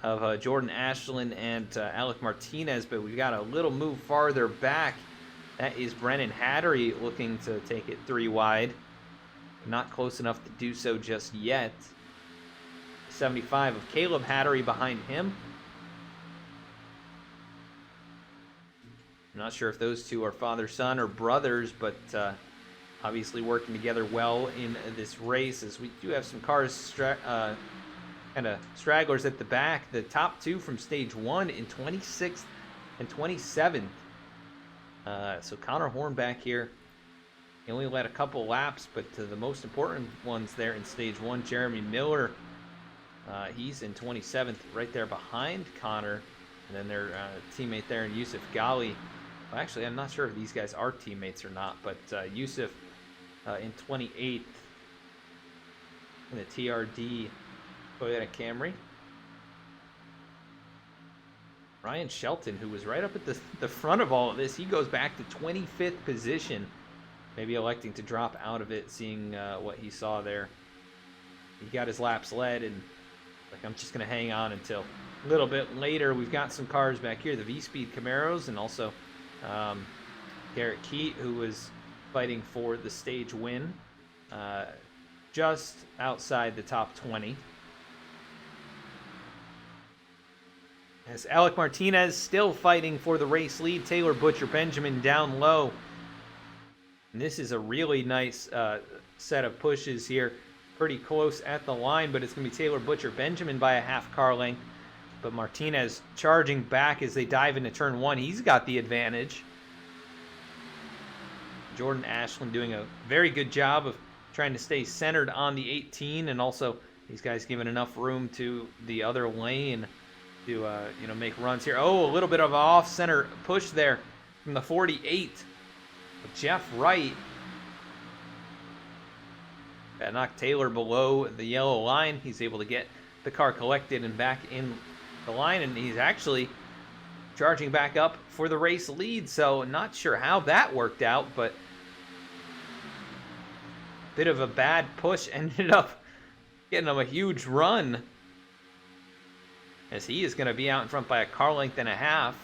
of Jordan Ashland and Alec Martinez. But we've got a little move farther back. That is Brennan Hattery looking to take it 3 wide. Not close enough to do so just yet. 75 of Caleb Hattery behind him. I'm not sure if those two are father-son or brothers, but obviously working together well in this race, as we do have some cars kind of stragglers at the back. The top 2 from stage 1 in 26th and 27th. So Connor Hornback here, he only led a couple laps, but the most important ones there in stage 1, Jeremy Miller, he's in 27th, right there behind Connor, and then their teammate there in Yusuf Ghali. Well, actually, I'm not sure if these guys are teammates or not, but Yusuf in 28th in the TRD Toyota Camry. Ryan Shelton, who was right up at the front of all of this, he goes back to 25th position, maybe electing to drop out of it, seeing what he saw there. He got his laps led, and like, I'm just going to hang on until a little bit later. We've got some cars back here, the V-Speed Camaros, and also Garrett Keat, who was fighting for the stage win, just outside the top 20. As Alec Martinez still fighting for the race lead, Taylor Butcher Benjamin down low. And this is a really nice set of pushes here, pretty close at the line, but it's going to be Taylor Butcher Benjamin by a half car length. But Martinez charging back as they dive into turn 1. He's got the advantage. Jordan Ashland doing a very good job of trying to stay centered on the 18, and also these guys giving enough room to the other lane to make runs here. Oh, a little bit of an off-center push there from the 48. But Jeff Wright that knocked Taylor below the yellow line. He's able to get the car collected and back in the line, and he's actually charging back up for the race lead. So not sure how that worked out, but bit of a bad push ended up getting him a huge run, as he is going to be out in front by a car length and a half.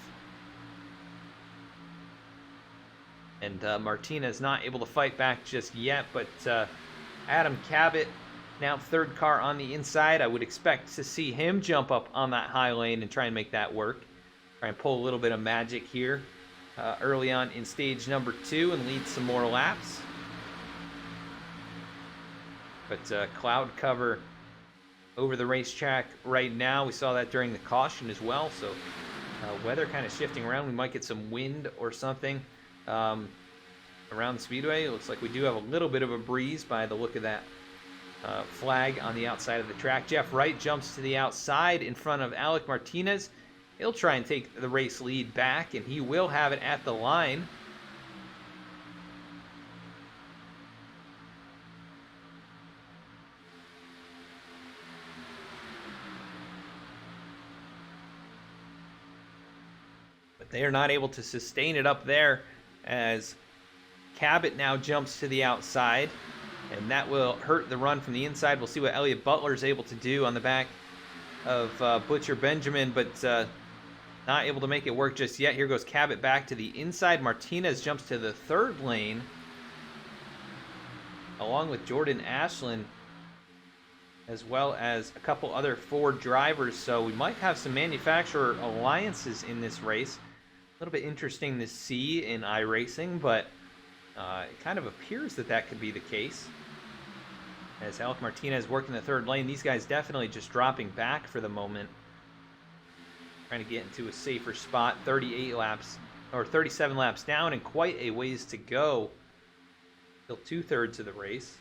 And Martinez not able to fight back just yet, but Adam Cabot, now third car on the inside. I would expect to see him jump up on that high lane and try and make that work. Try and pull a little bit of magic here early on in stage number 2 and lead some more laps. But cloud cover over the racetrack right now. We saw that during the caution as well. So weather kind of shifting around. We might get some wind or something around the speedway. It looks like we do have a little bit of a breeze by the look of that flag on the outside of the track. Jeff Wright jumps to the outside in front of Alec Martinez. He'll try and take the race lead back, and he will have it at the line. But they are not able to sustain it up there, as Cabot now jumps to the outside, and that will hurt the run from the inside. We'll see what Elliott Butler is able to do on the back of Butcher Benjamin, but not able to make it work just yet. Here goes Cabot back to the inside. Martinez jumps to the third lane, along with Jordan Ashland, as well as a couple other Ford drivers. So we might have some manufacturer alliances in this race. A little bit interesting to see in iRacing, but it kind of appears that that could be the case. As Alec Martinez working the third lane, these guys definitely just dropping back for the moment, trying to get into a safer spot. 38 laps, or 37 laps down, and quite a ways to go. Still 2/3 of the race.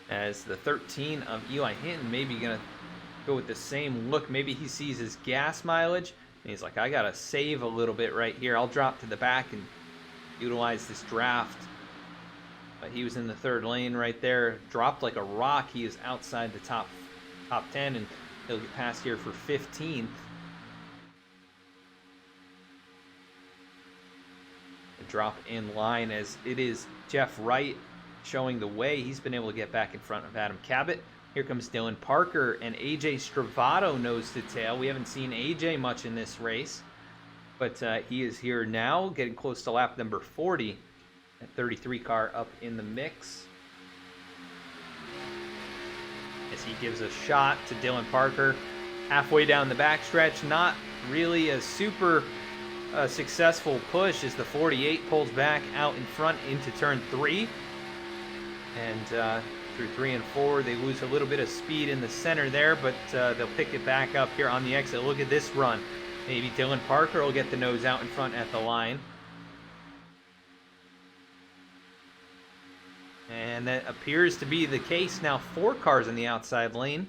As the 13 of Eli Hinton maybe going to go with the same look. Maybe he sees his gas mileage, and he's like, I got to save a little bit right here. I'll drop to the back and utilize this draft. But he was in the third lane right there, dropped like a rock. He is outside the top 10, and he'll get past here for 15th. The drop in line, as it is Jeff Wright showing the way. He's been able to get back in front of Adam Cabot. Here comes Dylan Parker and AJ Stravato nose to tail. We haven't seen AJ much in this race, but he is here now, getting close to lap number 40. That 33 car up in the mix, as he gives a shot to Dylan Parker halfway down the backstretch. Not really a super successful push, as the 48 pulls back out in front into turn 3, and through 3 and 4 they lose a little bit of speed in the center there, but they'll pick it back up here on the exit. Look at this run. Maybe Dylan Parker will get the nose out in front at the line. And that appears to be the case now. 4 cars in the outside lane.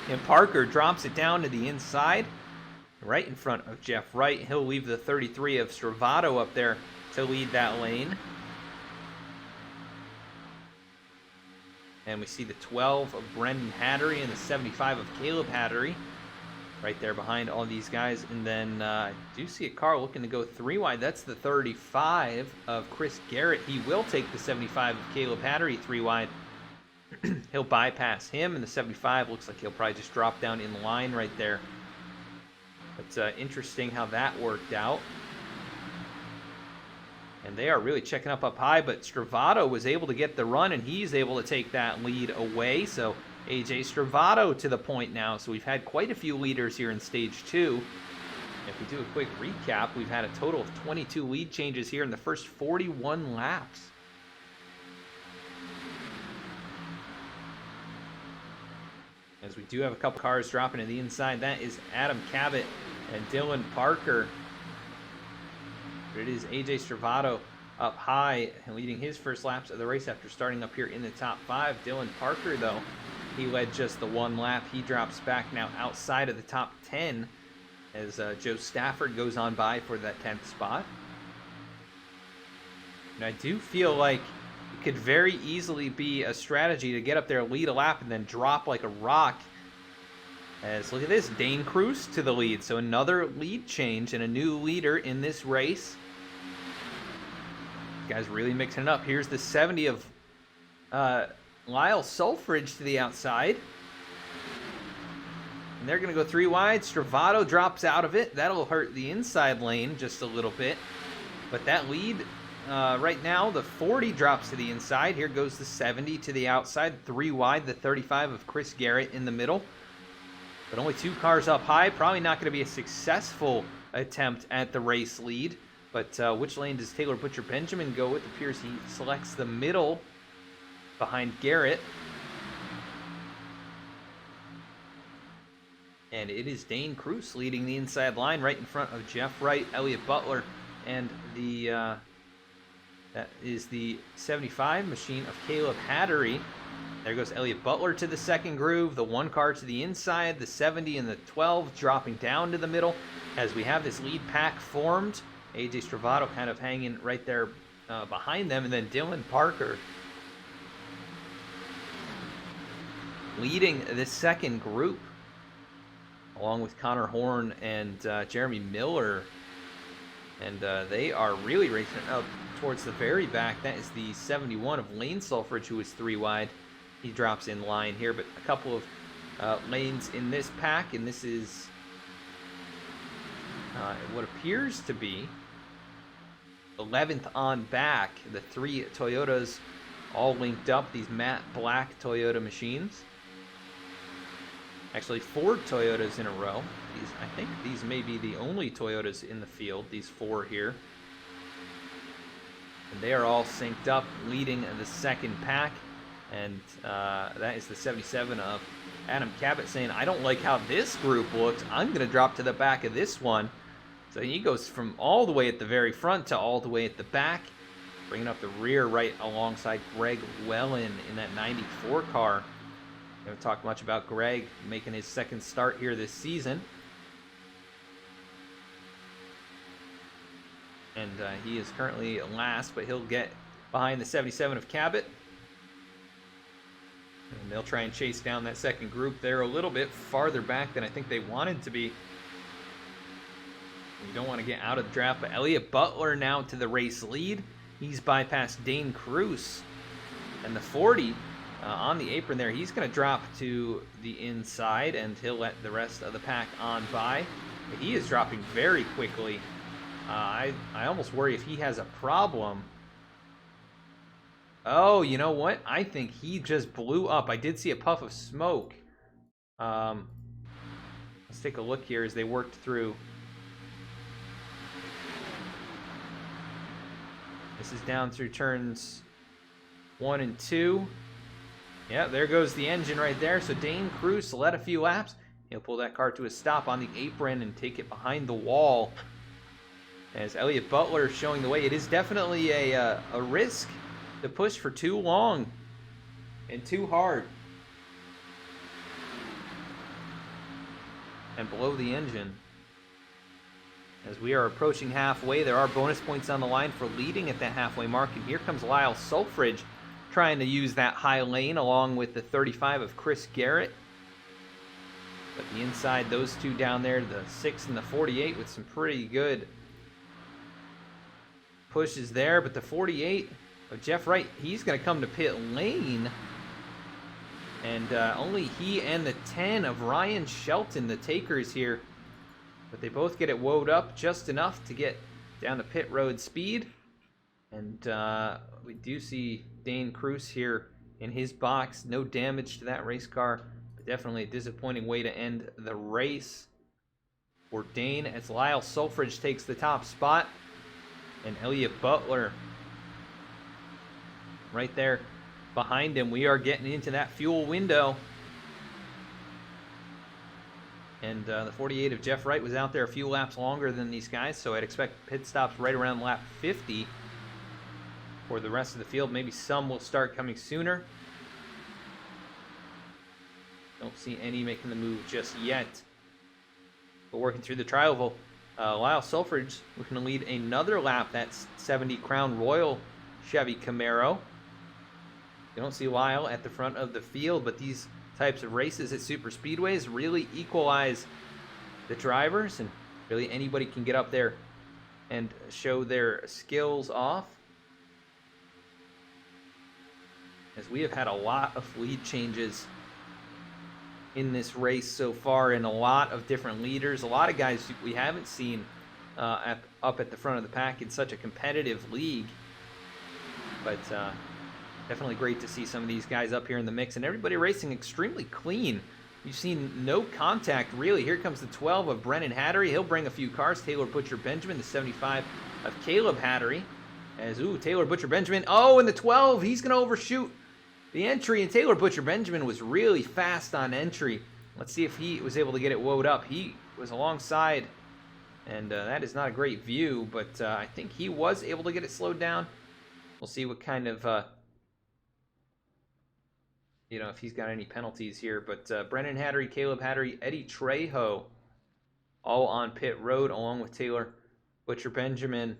And Parker drops it down to the inside, right in front of Jeff Wright. He'll leave the 33 of Stravato up there to lead that lane. And we see the 12 of Brendan Hattery and the 75 of Caleb Hattery right there behind all these guys. And then I do see a car looking to go 3 wide. That's the 35 of Chris Garrett. He will take the 75 of Caleb Hattery 3 wide. He'll bypass him, and the 75 looks like he'll probably just drop down in line right there. It's interesting how that worked out. And they are really checking up high, but Stravato was able to get the run, and he's able to take that lead away. So AJ Stravato to the point now. So we've had quite a few leaders here in stage 2. If we do a quick recap, we've had a total of 22 lead changes here in the first 41 laps. As we do have a couple cars dropping to the inside. That is Adam Cabot and Dylan Parker. But it is AJ Stravato up high and leading his first laps of the race after starting up here in the top 5. Dylan Parker, though, he led just the 1 lap. He drops back now outside of the top 10 as Joe Stafford goes on by for that 10th spot. And I do feel like it could very easily be a strategy to get up there, lead a lap, and then drop like a rock As look at this, Dane Cruz to the lead. So another lead change and a new leader in this race. Guys really mixing it up. Here's the 70 of Lyle Sulfridge to the outside. And they're going to go 3 wide. Stravato drops out of it. That'll hurt the inside lane just a little bit. But that lead right now, the 40 drops to the inside. Here goes the 70 to the outside. 3 wide, the 35 of Chris Garrett in the middle. But only 2 cars up high. Probably not going to be a successful attempt at the race lead. But which lane does Taylor Butcher Benjamin go with? It appears he selects the middle behind Garrett. And it is Dane Cruz leading the inside line right in front of Jeff Wright, Elliott Butler, and the that is the 75 machine of Caleb Hattery. There goes Elliott Butler to the second groove, the 1 car to the inside, the 70 and the 12 dropping down to the middle as we have this lead pack formed. AJ Stravato kind of hanging right there behind them, and then Dylan Parker leading this second group, along with Connor Horn and Jeremy Miller. And they are really racing up towards the very back. That is the 71 of Lane Sulfridge, who is 3 wide. He drops in line here, but a couple of lanes in this pack, and this is what appears to be 11th on back. The 3 Toyotas all linked up, these matte black Toyota machines. Actually, 4 Toyotas in a row. I think these may be the only Toyotas in the field, these 4 here. And they are all synced up, leading the second pack. And that is the 77 of Adam Cabot saying, I don't like how this group looks. I'm going to drop to the back of this one. So he goes from all the way at the very front to all the way at the back, bringing up the rear right alongside Greg Wellen in that 94 car. We haven't talked much about Greg making his second start here this season. And he is currently last, but he'll get behind the 77 of Cabot. And they'll try and chase down that second group. They're a little bit farther back than I think they wanted to be. You don't want to get out of the draft, but Elliott Butler now to the race lead. He's bypassed Dane Cruz. And the 40 on the apron there, he's going to drop to the inside, and he'll let the rest of the pack on by. But he is dropping very quickly. I almost worry if he has a problem. Oh, you know what? I think he just blew up. I did see a puff of smoke. Let's take a look here as they worked through. This is down through turns 1 and 2. Yeah, there goes the engine right there. So Dane Cruz led a few laps. He'll pull that car to a stop on the apron and take it behind the wall. As Elliott Butler showing the way. It is definitely a risk to push for too long and too hard and blow the engine. As we are approaching halfway, there are bonus points on the line for leading at that halfway mark. And here comes Lyle Sulfridge trying to use that high lane along with the 35 of Chris Garrett. But the inside, those two down there, the 6 and the 48 with some pretty good pushes there. But the 48 of Jeff Wright, he's going to come to pit lane. And only he and the 10 of Ryan Shelton, the takers here. But they both get it woed up just enough to get down to pit road speed. And we do see Dane Cruz here in his box. No damage to that race car. But definitely a disappointing way to end the race for Dane as Lyle Sulfridge takes the top spot. And Elliott Butler right there behind him. We are getting into that fuel window. And the 48 of Jeff Wright was out there a few laps longer than these guys, so I'd expect pit stops right around lap 50 for the rest of the field. Maybe some will start coming sooner. Don't see any making the move just yet. But working through the tri-oval, Lyle Sulfridge looking to lead another lap. That's 70 Crown Royal Chevy Camaro. You don't see Lyle at the front of the field, but these types of races at super speedways really equalize the drivers, and really anybody can get up there and show their skills off. As we have had a lot of lead changes in this race so far, and a lot of different leaders, a lot of guys we haven't seen up at the front of the pack in such a competitive league. But definitely great to see some of these guys up here in the mix, and everybody racing extremely clean. We've seen no contact, really. Here comes the 12 of Brennan Hattery. He'll bring a few cars. Taylor Butcher Benjamin, the 75 of Caleb Hattery. As, Taylor Butcher Benjamin. Oh, and the 12, he's going to overshoot the entry, and Taylor Butcher Benjamin was really fast on entry. Let's see if he was able to get it woed up. He was alongside, and that is not a great view, but I think he was able to get it slowed down. We'll see what kind of, if he's got any penalties here. But Brennan Hattery, Caleb Hattery, Eddie Trejo, all on pit road, along with Taylor Butcher Benjamin.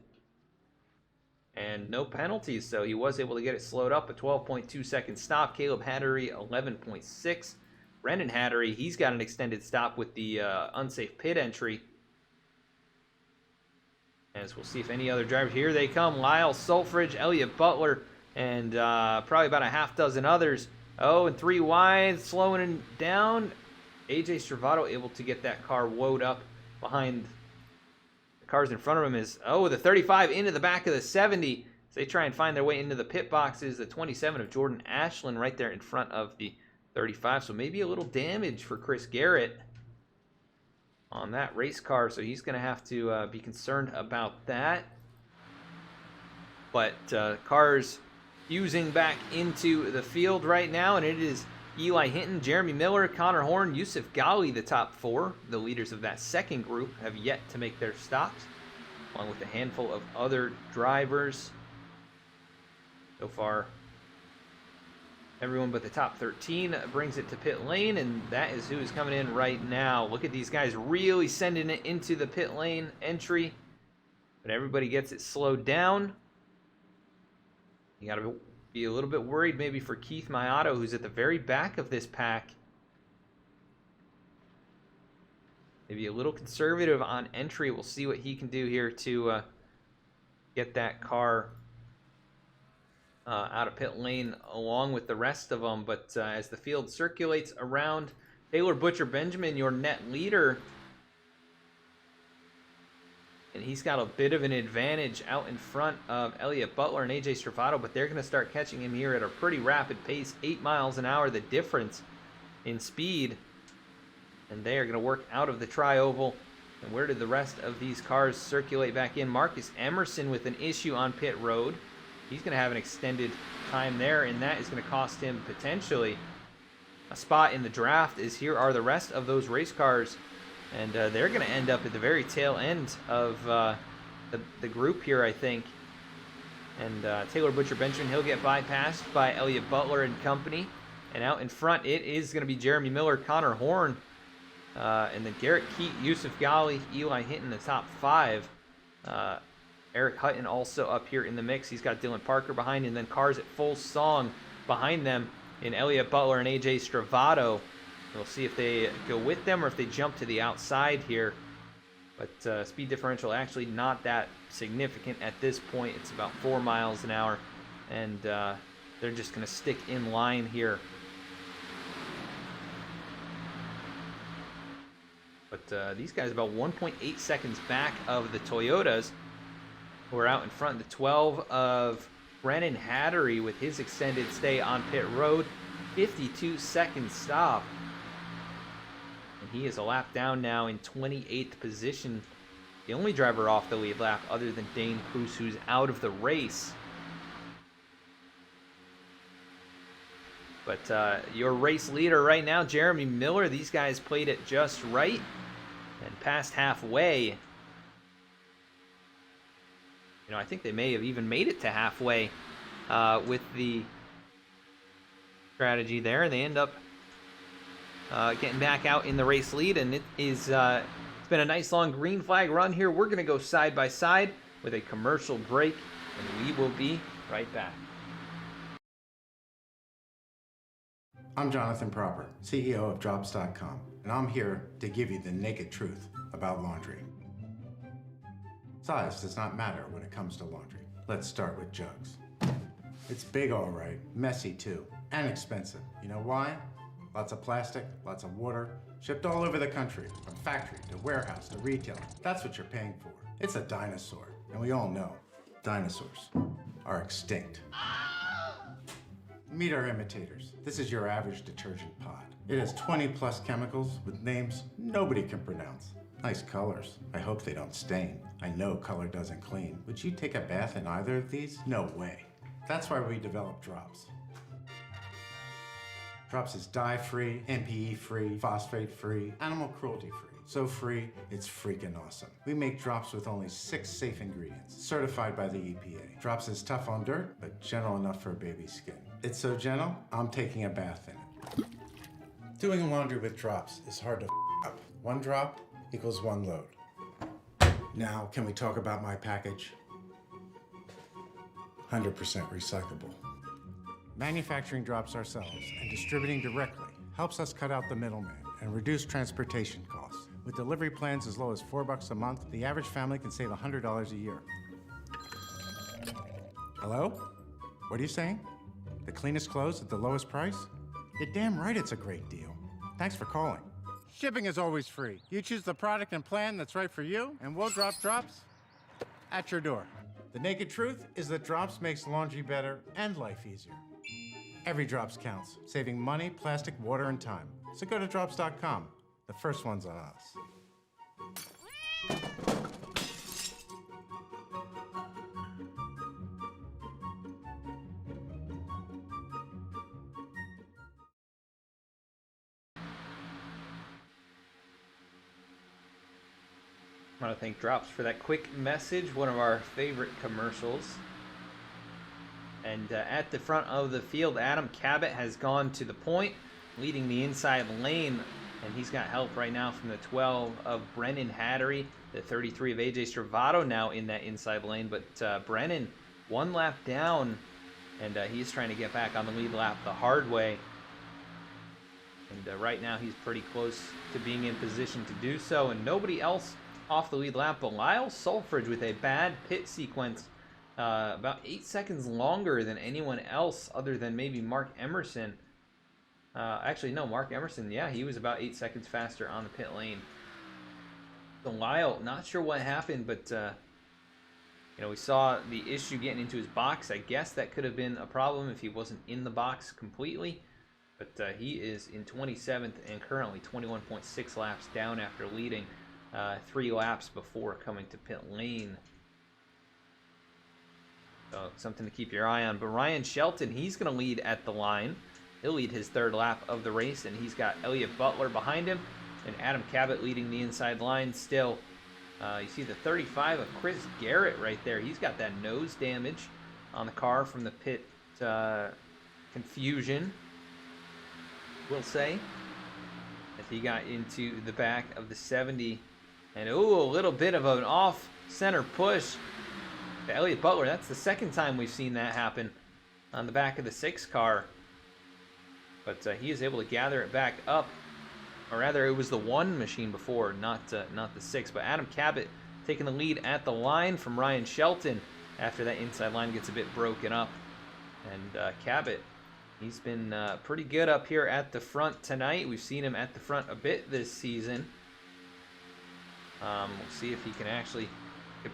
And no penalties, so he was able to get it slowed up. A 12.2 second stop. Caleb Hattery, 11.6. Brennan Hattery, he's got an extended stop with the unsafe pit entry. As we'll see if any other drivers, here they come. Lyle Sulfridge, Elliott Butler, and probably about a half dozen others. Oh, and 3 wide, slowing down. AJ Stravato able to get that car woed up behind the cars in front of him. Is the 35 into the back of the 70. So they try and find their way into the pit boxes. The 27 of Jordan Ashland right there in front of the 35. So maybe a little damage for Chris Garrett on that race car. So he's going to have to be concerned about that. But cars fusing back into the field right now, and it is Eli Hinton, Jeremy Miller, Connor Horn, Yusuf Ghali, the top 4. The leaders of that second group have yet to make their stops, along with a handful of other drivers. So far, everyone but the top 13 brings it to pit lane, and that is who is coming in right now. Look at these guys really sending it into the pit lane entry, but everybody gets it slowed down. You got to be a little bit worried maybe for Keith Mayato, who's at the very back of this pack. Maybe a little conservative on entry. We'll see what he can do here to get that car out of pit lane along with the rest of them. But as the field circulates around, Taylor Butcher Benjamin, your net leader, and he's got a bit of an advantage out in front of Elliott Butler and AJ Stravato, but they're going to start catching him here at a pretty rapid pace, 8 miles an hour, the difference in speed. And they are going to work out of the tri-oval. And where did the rest of these cars circulate back in? Marcus Emerson with an issue on pit road. He's going to have an extended time there, and that is going to cost him potentially a spot in the draft, as here are the rest of those race cars. And they're going to end up at the very tail end of the group here, I think. And Taylor Butcher Benjamin, he'll get bypassed by Elliott Butler and company. And out in front, it is going to be Jeremy Miller, Connor Horn, and then Garrett Keat, Yusuf Ghali, Eli Hinton, the top 5. Eric Hutton also up here in the mix. He's got Dylan Parker behind, and then cars at full song behind them in Elliott Butler and AJ Stravato. We'll see if they go with them or if they jump to the outside here. But speed differential actually not that significant at this point. It's about 4 miles an hour. And they're just going to stick in line here. But these guys about 1.8 seconds back of the Toyotas, who are out in front. The 12 of Brennan Hattery with his extended stay on pit road. 52-second stop. He is a lap down now in 28th position. The only driver off the lead lap other than Dane Cruz, who's out of the race. But your race leader right now, Jeremy Miller, these guys played it just right and passed halfway. I think they may have even made it to halfway with the strategy there. They end up getting back out in the race lead, and it's been a nice long green flag run here. We're going to go side by side with a commercial break, and we will be right back. I'm Jonathan Proper, CEO of Drops.com, and I'm here to give you the naked truth about laundry. Size does not matter when it comes to laundry. Let's start with jugs. It's big, all right, messy too, and expensive. You know why? Lots of plastic, lots of water, shipped all over the country, from factory to warehouse to retail. That's what you're paying for. It's a dinosaur, and we all know dinosaurs are extinct. Meet our imitators. This is your average detergent pod. It has 20 plus chemicals with names nobody can pronounce. Nice colors. I hope they don't stain. I know color doesn't clean. Would you take a bath in either of these? No way. That's why we developed Drops. Drops is dye-free, MPE-free, phosphate-free, animal cruelty-free. So free, it's freaking awesome. We make Drops with only 6 safe ingredients, certified by the EPA. Drops is tough on dirt, but gentle enough for baby's skin. It's so gentle, I'm taking a bath in it. Doing laundry with Drops is hard to up. 1 drop equals 1 load. Now, can we talk about my package? 100% recyclable. Manufacturing Drops ourselves and distributing directly helps us cut out the middleman and reduce transportation costs. With delivery plans as low as $4 a month, the average family can save $100 a year. Hello? What are you saying? The cleanest clothes at the lowest price? You're damn right it's a great deal. Thanks for calling. Shipping is always free. You choose the product and plan that's right for you, and we'll drop Drops at your door. The naked truth is that Drops makes laundry better and life easier. Every Drops counts, saving money, plastic, water, and time. So go to Drops.com. The first one's on us. I want to thank Drops for that quick message, one of our favorite commercials. And at the front of the field, Adam Cabot has gone to the point, leading the inside lane, and he's got help right now from the 12 of Brennan Hattery, the 33 of AJ Stravato now in that inside lane, but Brennan 1 lap down, and he's trying to get back on the lead lap the hard way. And right now he's pretty close to being in position to do so, and nobody else off the lead lap, but Lyle Sulfridge with a bad pit sequence, about 8 seconds longer than anyone else other than maybe Mark Emerson. Actually, no, Mark Emerson, yeah, he was about 8 seconds faster on the pit lane. So Lyle, not sure what happened, but we saw the issue getting into his box. I guess that could have been a problem if he wasn't in the box completely. But he is in 27th and currently 21.6 laps down after leading 3 laps before coming to pit lane. So something to keep your eye on. But Ryan Shelton, he's going to lead at the line. He'll lead his 3rd lap of the race, and he's got Elliott Butler behind him, and Adam Cabot leading the inside line still. You see the 35 of Chris Garrett right there. He's got that nose damage on the car from the pit confusion, we'll say, as he got into the back of the 70. And a little bit of an off-center push to Elliott Butler. That's the 2nd time we've seen that happen on the back of the 6 car. But he is able to gather it back up. Or rather, it was the 1 machine before, not the 6. But Adam Cabot taking the lead at the line from Ryan Shelton after that inside line gets a bit broken up. And Cabot, he's been pretty good up here at the front tonight. We've seen him at the front a bit this season. We'll see if he can actually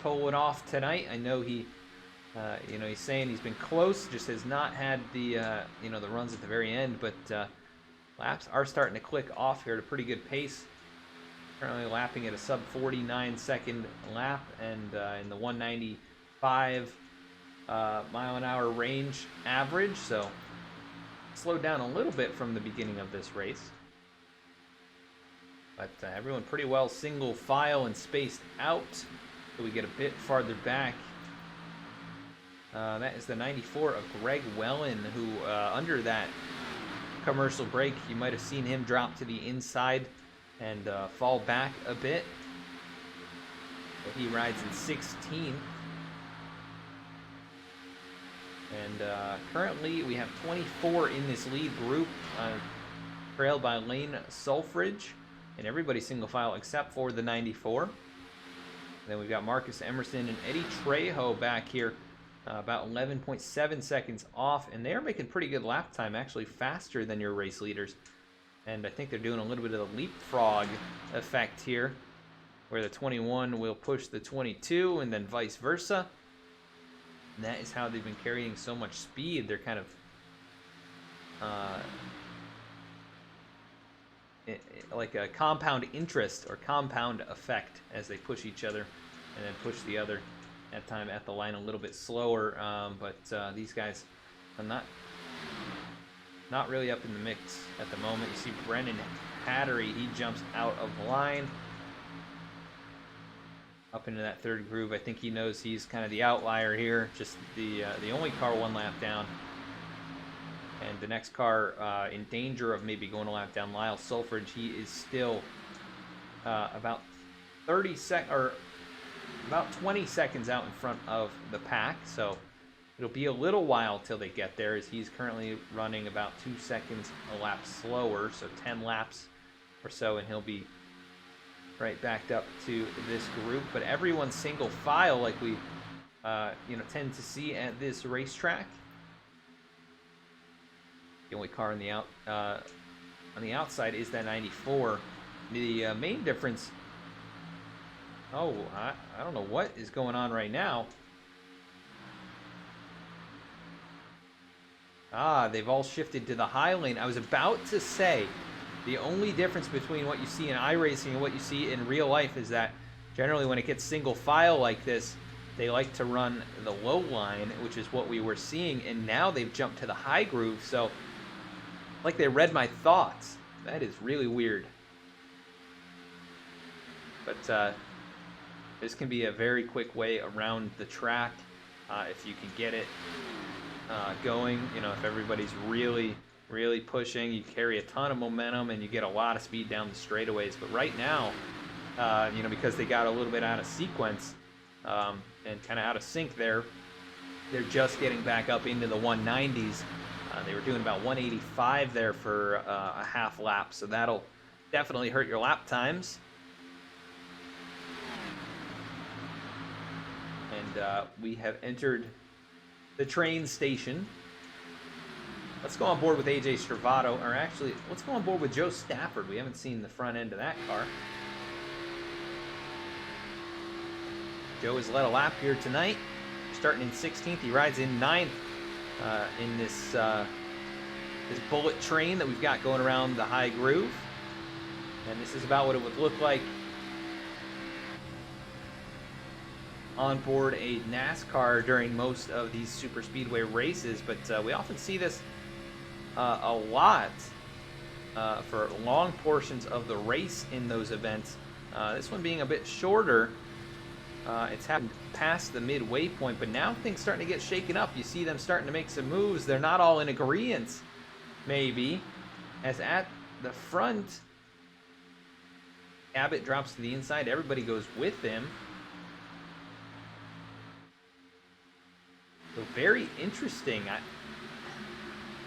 pull it off tonight. I know he's saying he's been close, just has not had the the runs at the very end. But laps are starting to click off here at a pretty good pace. Currently lapping at a sub 49-second lap, and in the 195 mile an hour range average. So slowed down a little bit from the beginning of this race. But everyone pretty well single file and spaced out. So we get a bit farther back. That is the 94 of Greg Wellen, who under that commercial break, you might have seen him drop to the inside and fall back a bit. But he rides in 16th. And currently we have 24 in this lead group, trailed by Lane Sulfridge, and everybody single file except for the 94. And then we've got Marcus Emerson and Eddie Trejo back here, about 11.7 seconds off, and they're making pretty good lap time, actually faster than your race leaders. And I think they're doing a little bit of the leapfrog effect here, where the 21 will push the 22 and then vice versa. And that is how they've been carrying so much speed. They're kind of like a compound interest or compound effect as they push each other and then push the other at time at the line a little bit slower. But these guys are not really up in the mix at the moment. You see Brennan Hattery, he jumps out of line up into that third groove. I think he knows he's kind of the outlier here, just the only car one lap down. And the next car in danger of maybe going a lap down, Lyle Sulfridge, he is still about 20 seconds out in front of the pack. So it'll be a little while till they get there, as he's currently running about 2 seconds a lap slower, so 10 laps or so, and he'll be right backed up to this group. But everyone's single file, like we tend to see at this racetrack. The only car on the outside is that 94. The main difference. Oh, I don't know what is going on right now. They've all shifted to the high lane. I was about to say, the only difference between what you see in iRacing and what you see in real life is that generally when it gets single file like this, they like to run the low line, which is what we were seeing, and now they've jumped to the high groove, so like they read my thoughts. That is really weird. But this can be a very quick way around the track if you can get it going. If everybody's really pushing, you carry a ton of momentum and you get a lot of speed down the straightaways. But right now, because they got a little bit out of sequence and kind of out of sync there, they're just getting back up into the 190s. They were doing about 185 there for a half lap, so that'll definitely hurt your lap times. And we have entered the train station. Let's go on board with AJ Stravato, or actually, let's go on board with Joe Stafford. We haven't seen the front end of that car. Joe has led a lap here tonight, starting in 16th. He rides in 9th in this bullet train that we've got going around the high groove. And this is about what it would look like on board a NASCAR during most of these super speedway races. But we often see this a lot for long portions of the race in those events. This one being a bit shorter. It's happened past the midway point, but now things starting to get shaken up. You see them starting to make some moves. They're not all in agreement, maybe, as at the front, Abbott drops to the inside. Everybody goes with him. So very interesting.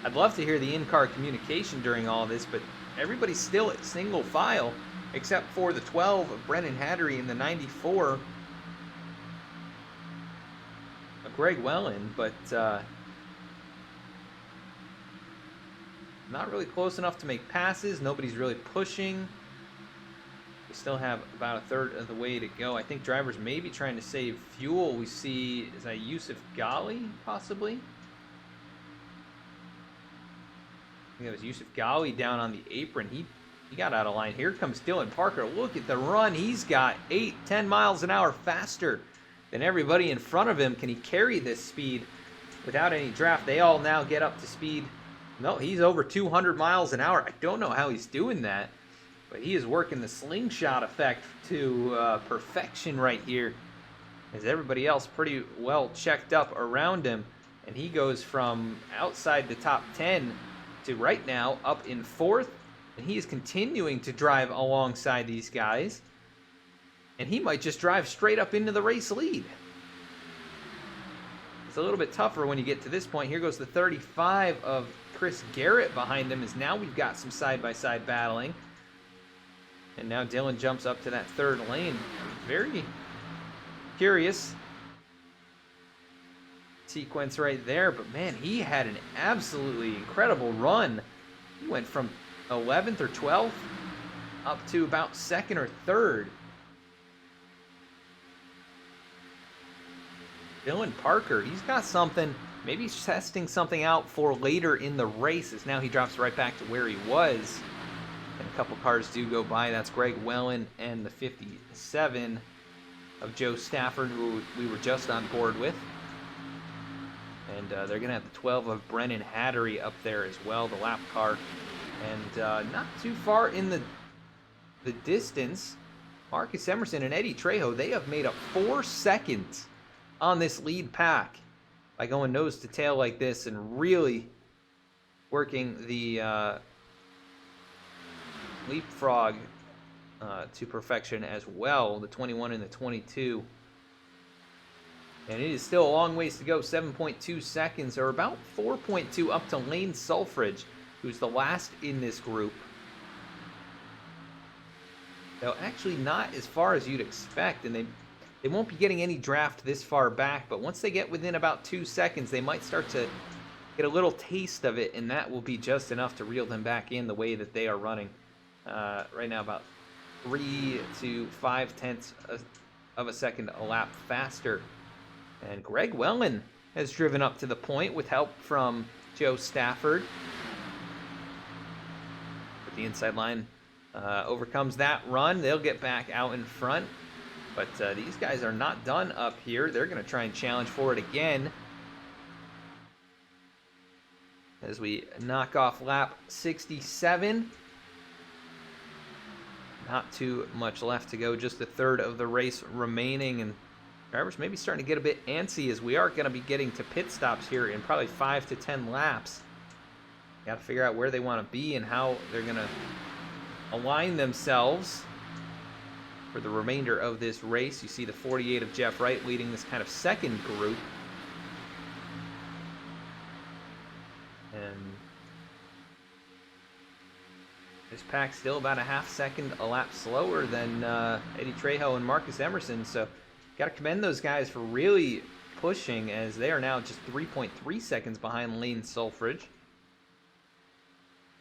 I'd love to hear the in-car communication during all this, but everybody's still at single file, except for the 12 of Brennan Hattery and the 94 of Greg Wellen, but not really close enough to make passes. Nobody's really pushing. We still have about a third of the way to go. I think drivers may be trying to save fuel. We see, is that Yusuf Ghali, possibly? I think it was Yusuf Ghali down on the apron. He got out of line. Here comes Dylan Parker. Look at the run. He's got 8-10 miles an hour faster than everybody in front of him. Can he carry this speed without any draft? They all now get up to speed. No, he's over 200 miles an hour. I don't know how he's doing that, but he is working the slingshot effect to perfection right here, as everybody else pretty well checked up around him. And he goes from outside the top 10 to right now up in 4th. And he is continuing to drive alongside these guys. And he might just drive straight up into the race lead. It's a little bit tougher when you get to this point. Here goes the 35 of Chris Garrett behind him, as now we've got some side-by-side battling. And now Dylan jumps up to that third lane. Very curious sequence right there, but man, he had an absolutely incredible run. He went from 11th or 12th up to about 2nd or 3rd. Dylan Parker, he's got something. Maybe he's testing something out for later in the race, as now he drops right back to where he was. And a couple cars do go by. That's Greg Wellen and the 57 of Joe Stafford, who we were just on board with. And they're going to have the 12 of Brennan Hattery up there as well, the lap car. And not too far in the distance, Marcus Emerson and Eddie Trejo, they have made up 4 seconds on this lead pack by going nose to tail like this and really working the leapfrog to perfection as well, the 21 and the 22. And it is still a long ways to go, 7.2 seconds, or about 4.2 up to Lane Sulfridge, who's the last in this group. Though actually not as far as you'd expect, and they won't be getting any draft this far back, but once they get within about 2 seconds, they might start to get a little taste of it, and that will be just enough to reel them back in the way that they are running. Right now, about 3 to 5/10 of a second a lap faster. And Greg Wellen has driven up to the point with help from Joe Stafford. But the inside line overcomes that run. They'll get back out in front. But these guys are not done up here. They're going to try and challenge for it again, as we knock off lap 67. Not too much left to go, just a third of the race remaining, and drivers maybe starting to get a bit antsy, as we are going to be getting to pit stops here in probably 5 to 10 laps. Got to figure out where they want to be and how they're going to align themselves for the remainder of this race. You see the 48 of Jeff Wright leading this kind of second group. And this pack's still about a half second a lap slower than Eddie Trejo and Marcus Emerson, so got to commend those guys for really pushing, as they are now just 3.3 seconds behind Lane Sulfridge.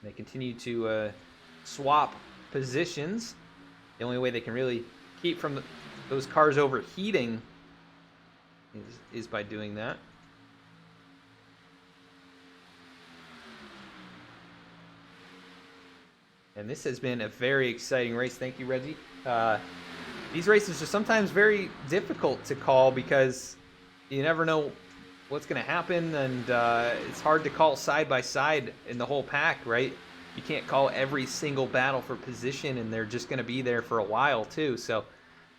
They continue to swap positions. The only way they can really keep from those cars overheating is by doing that. And this has been a very exciting race. Thank you, Reggie. These races are sometimes very difficult to call because you never know what's going to happen, and it's hard to call side by side in the whole pack, right? You can't call every single battle for position, and they're just going to be there for a while too. So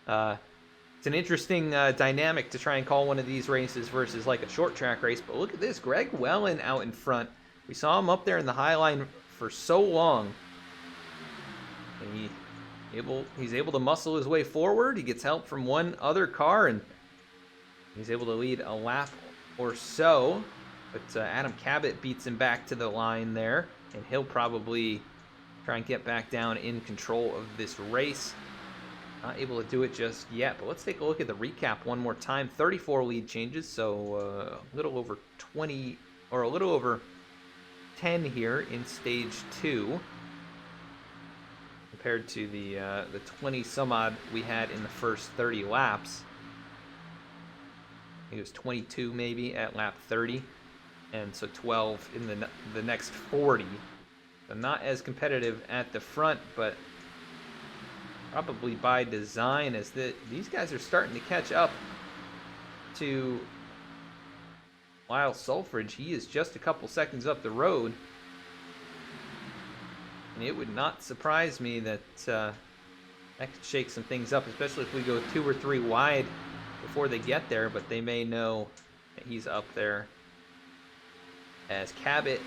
it's an interesting dynamic to try and call one of these races versus like a short track race. But look at this, Greg Wellen out in front. We saw him up there in the high line for so long, and he's able to muscle his way forward. He gets help from one other car, and he's able to lead a lap or so. But Adam Cabot beats him back to the line there, and he'll probably try and get back down in control of this race. Not able to do it just yet, but let's take a look at the recap one more time. 34 lead changes, so a little over 20, or a little over 10 here in stage 2. Compared to the 20 some odd we had in the first 30 laps. I think it was 22 maybe at lap 30, and so 12 in the next 40. So not as competitive at the front, but probably by design, as these guys are starting to catch up to Lyle Sulfridge. He is just a couple seconds up the road. And it would not surprise me that that could shake some things up, especially if we go 2 or 3 wide before they get there, but they may know that he's up there. As Cabot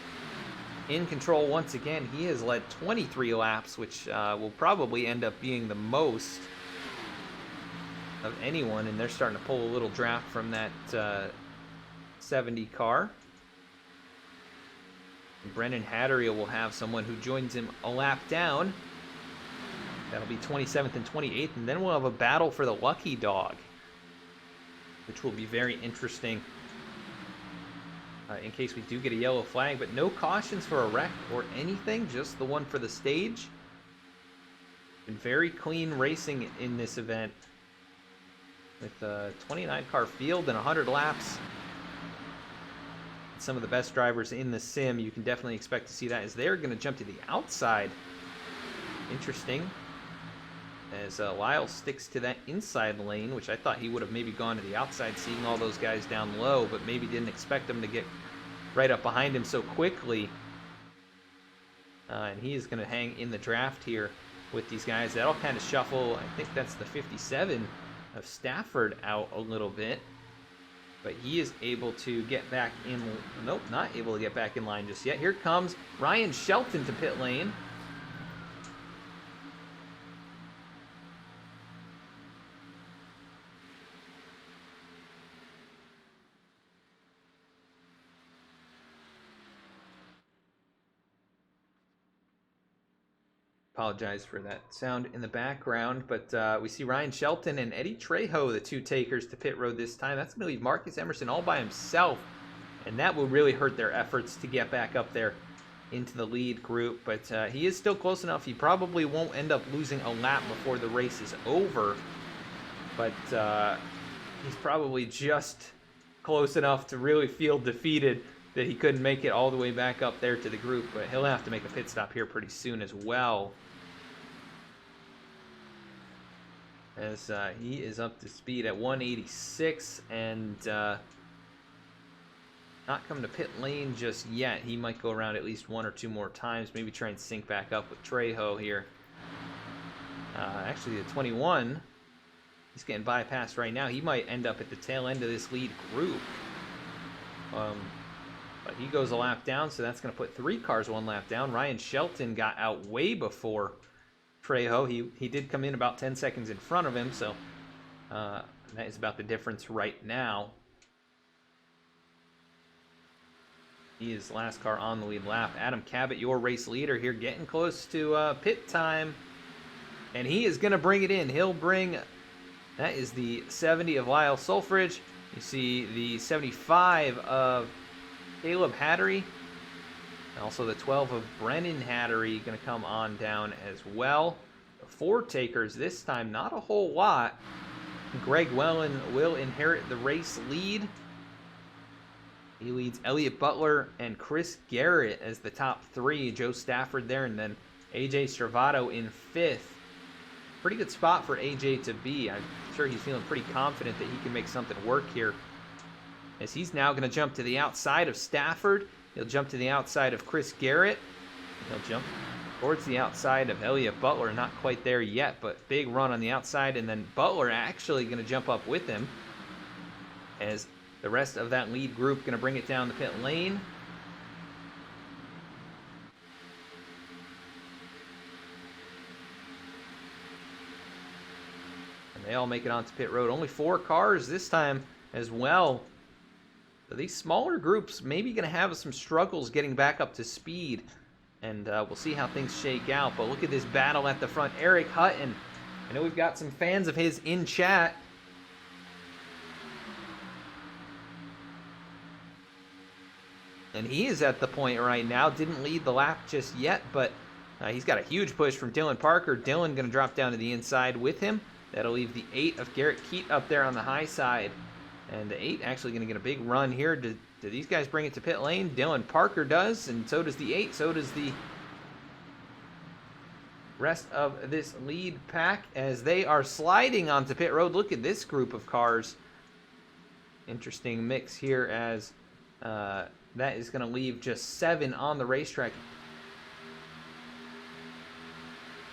in control once again, he has led 23 laps, which will probably end up being the most of anyone, and they're starting to pull a little draft from that 70 car. And Brennan Hattery will have someone who joins him a lap down. That'll be 27th and 28th, and then we'll have a battle for the lucky dog, which will be very interesting in case we do get a yellow flag, but no cautions for a wreck or anything, just the one for the stage. Been very clean racing in this event with a 29 car field and 100 laps. Some of the best drivers in the sim, you can definitely expect to see that, as they're going to jump to the outside. Interesting, as Lyle sticks to that inside lane, which I thought he would have maybe gone to the outside, seeing all those guys down low, but maybe didn't expect them to get right up behind him so quickly. And he is going to hang in the draft here with these guys. That'll kind of shuffle, I think that's the 57 of Stafford out a little bit. But he is able to get back in. Nope, not able to get back in line just yet. Here comes Ryan Shelton to pit lane. Apologize for that sound in the background, but we see Ryan Shelton and Eddie Trejo, the two takers to pit road this time. That's going to leave Marcus Emerson all by himself, and that will really hurt their efforts to get back up there into the lead group. But he is still close enough. He probably won't end up losing a lap before the race is over, but he's probably just close enough to really feel defeated that he couldn't make it all the way back up there to the group. But he'll have to make a pit stop here pretty soon as well, as he is up to speed at 186 and not coming to pit lane just yet. He might go around at least one or two more times, maybe try and sync back up with Trejo here. Actually, the 21, he's getting bypassed right now. He might end up at the tail end of this lead group. But he goes a lap down, so that's going to put 3 cars 1 lap down. Ryan Shelton got out way before Trejo. He did come in about 10 seconds in front of him, so that is about the difference right now. He is last car on the lead lap. Adam Cabot, your race leader here, getting close to pit time. And he is going to bring it in. He'll bring, that is the 70 of Lyle Sulfridge. You see the 75 of Caleb Hattery, and also the 12 of Brennan Hattery going to come on down as well. The 4 takers this time, not a whole lot. Greg Wellen will inherit the race lead. He leads Elliott Butler and Chris Garrett as the top 3. Joe Stafford there, and then AJ Stravato in 5th. Pretty good spot for AJ to be. I'm sure he's feeling pretty confident that he can make something work here, as he's now going to jump to the outside of Stafford. He'll jump to the outside of Chris Garrett. He'll jump towards the outside of Elliott Butler. Not quite there yet, but big run on the outside. And then Butler actually going to jump up with him, as the rest of that lead group going to bring it down the pit lane. And they all make it onto pit road. Only 4 cars this time as well. So these smaller groups maybe going to have some struggles getting back up to speed, and we'll see how things shake out. But look at this battle at the front. Eric Hutton, I know we've got some fans of his in chat. And he is at the point right now, didn't lead the lap just yet, but he's got a huge push from Dylan Parker. Dylan going to drop down to the inside with him. That'll leave the 8 of Garrett Keat up there on the high side. And the 8 actually going to get a big run here. Do these guys bring it to pit lane? Dylan Parker does, and so does the 8. So does the rest of this lead pack, as they are sliding onto pit road. Look at this group of cars. Interesting mix here, as that is going to leave just 7 on the racetrack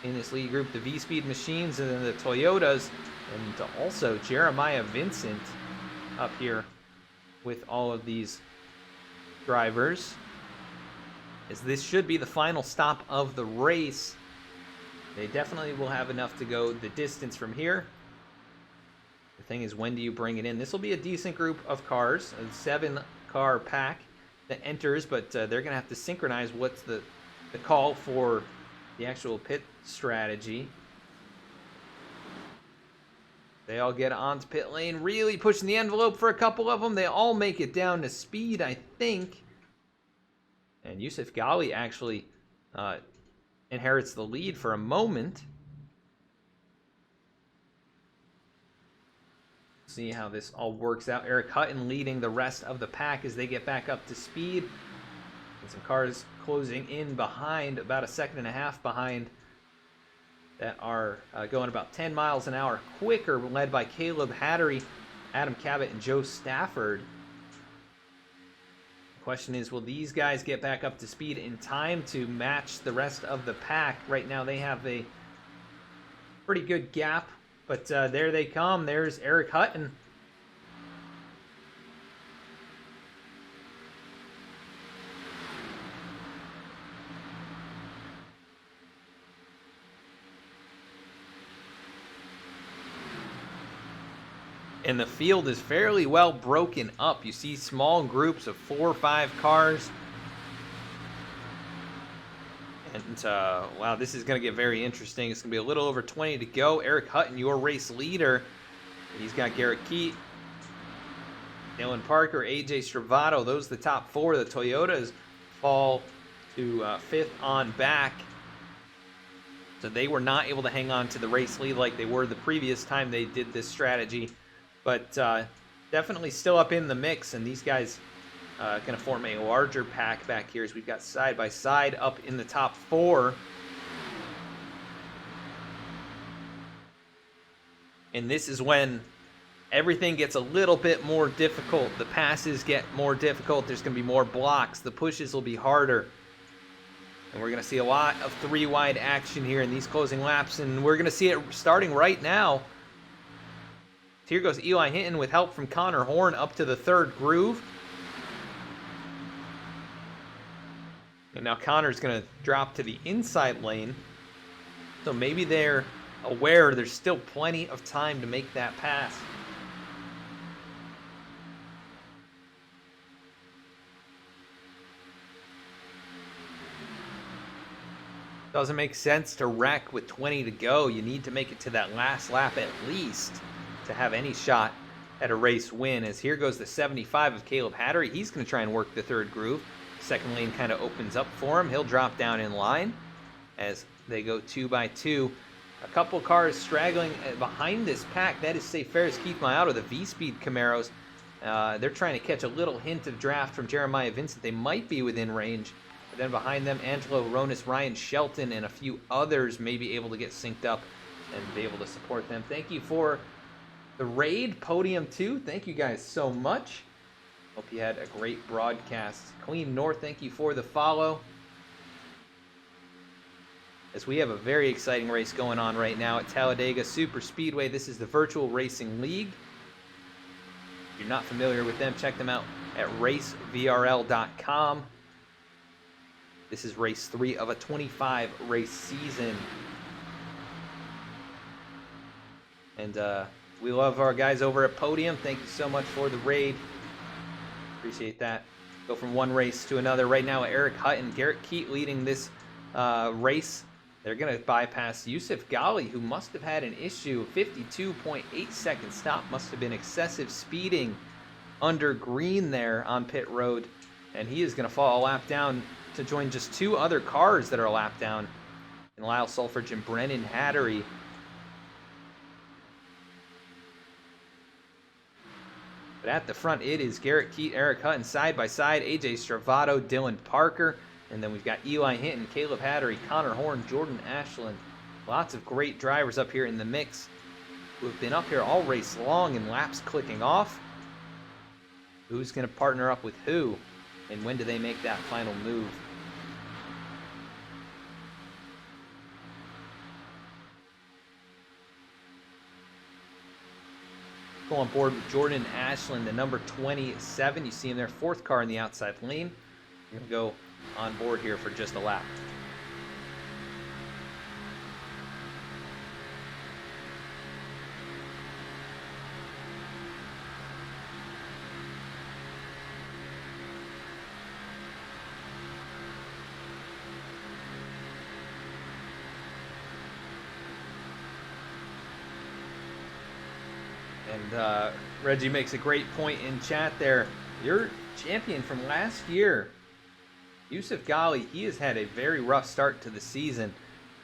in this lead group. The V-Speed machines and then the Toyotas, and also Jeremiah Vincent up here with all of these drivers, as this should be the final stop of the race. They definitely will have enough to go the distance from here. The thing is, when do you bring it in? This will be a decent group of cars. 7 car pack that enters, but they're going to have to synchronize what's the call for the actual pit strategy. They all get onto pit lane, really pushing the envelope for a couple of them. They all make it down to speed, I think. And Yusuf Ghali actually inherits the lead for a moment. See how this all works out. Eric Hutton leading the rest of the pack as they get back up to speed. And some cars closing in behind, about a second and a half behind, that are going about 10 miles an hour quicker, led by Caleb Hattery, Adam Cabot, and Joe Stafford. The question is, will these guys get back up to speed in time to match the rest of the pack? Right now they have a pretty good gap. But there they come. There's Eric Hutton. And the field is fairly well broken up. You see small groups of 4 or 5 cars. And, wow, this is going to get very interesting. It's going to be a little over 20 to go. Eric Hutton, your race leader. He's got Garrett Keat, Dylan Parker, AJ Stravato. Those are the top 4. The Toyotas fall to 5th on back. So they were not able to hang on to the race lead like they were the previous time they did this strategy. But definitely still up in the mix. And these guys going to form a larger pack back here as we've got side by side up in the top 4. And this is when everything gets a little bit more difficult. The passes get more difficult. There's going to be more blocks. The pushes will be harder. And we're going to see a lot of 3-wide action here in these closing laps. And we're going to see it starting right now. Here goes Eli Hinton with help from Connor Horn up to the 3rd groove. And now Connor's going to drop to the inside lane. So maybe they're aware there's still plenty of time to make that pass. Doesn't make sense to wreck with 20 to go. You need to make it to that last lap at least to have any shot at a race win. As here goes the 75 of Caleb Hattery. He's going to try and work the 3rd groove. Second lane kind of opens up for him. He'll drop down in line as they go 2 by 2. A couple cars straggling behind this pack. That is Safe Ferris Keith Mayato, the V-Speed Camaros. They're trying to catch a little hint of draft from Jeremiah Vincent. They might be within range. But then behind them, Angelo Ronis, Ryan Shelton, and a few others may be able to get synced up and be able to support them. Thank you for the raid, Podium 2. Thank you guys so much. Hope you had a great broadcast. Clean North, thank you for the follow. As we have a very exciting race going on right now at Talladega Super Speedway. This is the Virtual Racing League. If you're not familiar with them, check them out at racevrl.com. This is race 3 of a 25-race season. And we love our guys over at Podium. Thank you so much for the raid. Appreciate that. Go from one race to another. Right now, Eric Hutton, Garrett Keat leading this race. They're going to bypass Yusuf Ghali, who must have had an issue. 52.8 second stop. Must have been excessive speeding under green there on pit road. And he is going to fall a lap down to join just 2 other cars that are a lap down. And Lyle Sulfridge and Brennan Hattery. But at the front, it is Garrett Keat, Eric Hutton, side by side, AJ Stravato, Dylan Parker. And then we've got Eli Hinton, Caleb Hattery, Connor Horn, Jordan Ashland. Lots of great drivers up here in the mix who have been up here all race long and laps clicking off. Who's going to partner up with who? And when do they make that final move? Go on board with Jordan Ashland, the number 27. You see him there, 4th car in the outside lane. We're going to go on board here for just a lap. And Reggie makes a great point in chat there. Your champion from last year, Yusuf Ghali, he has had a very rough start to the season.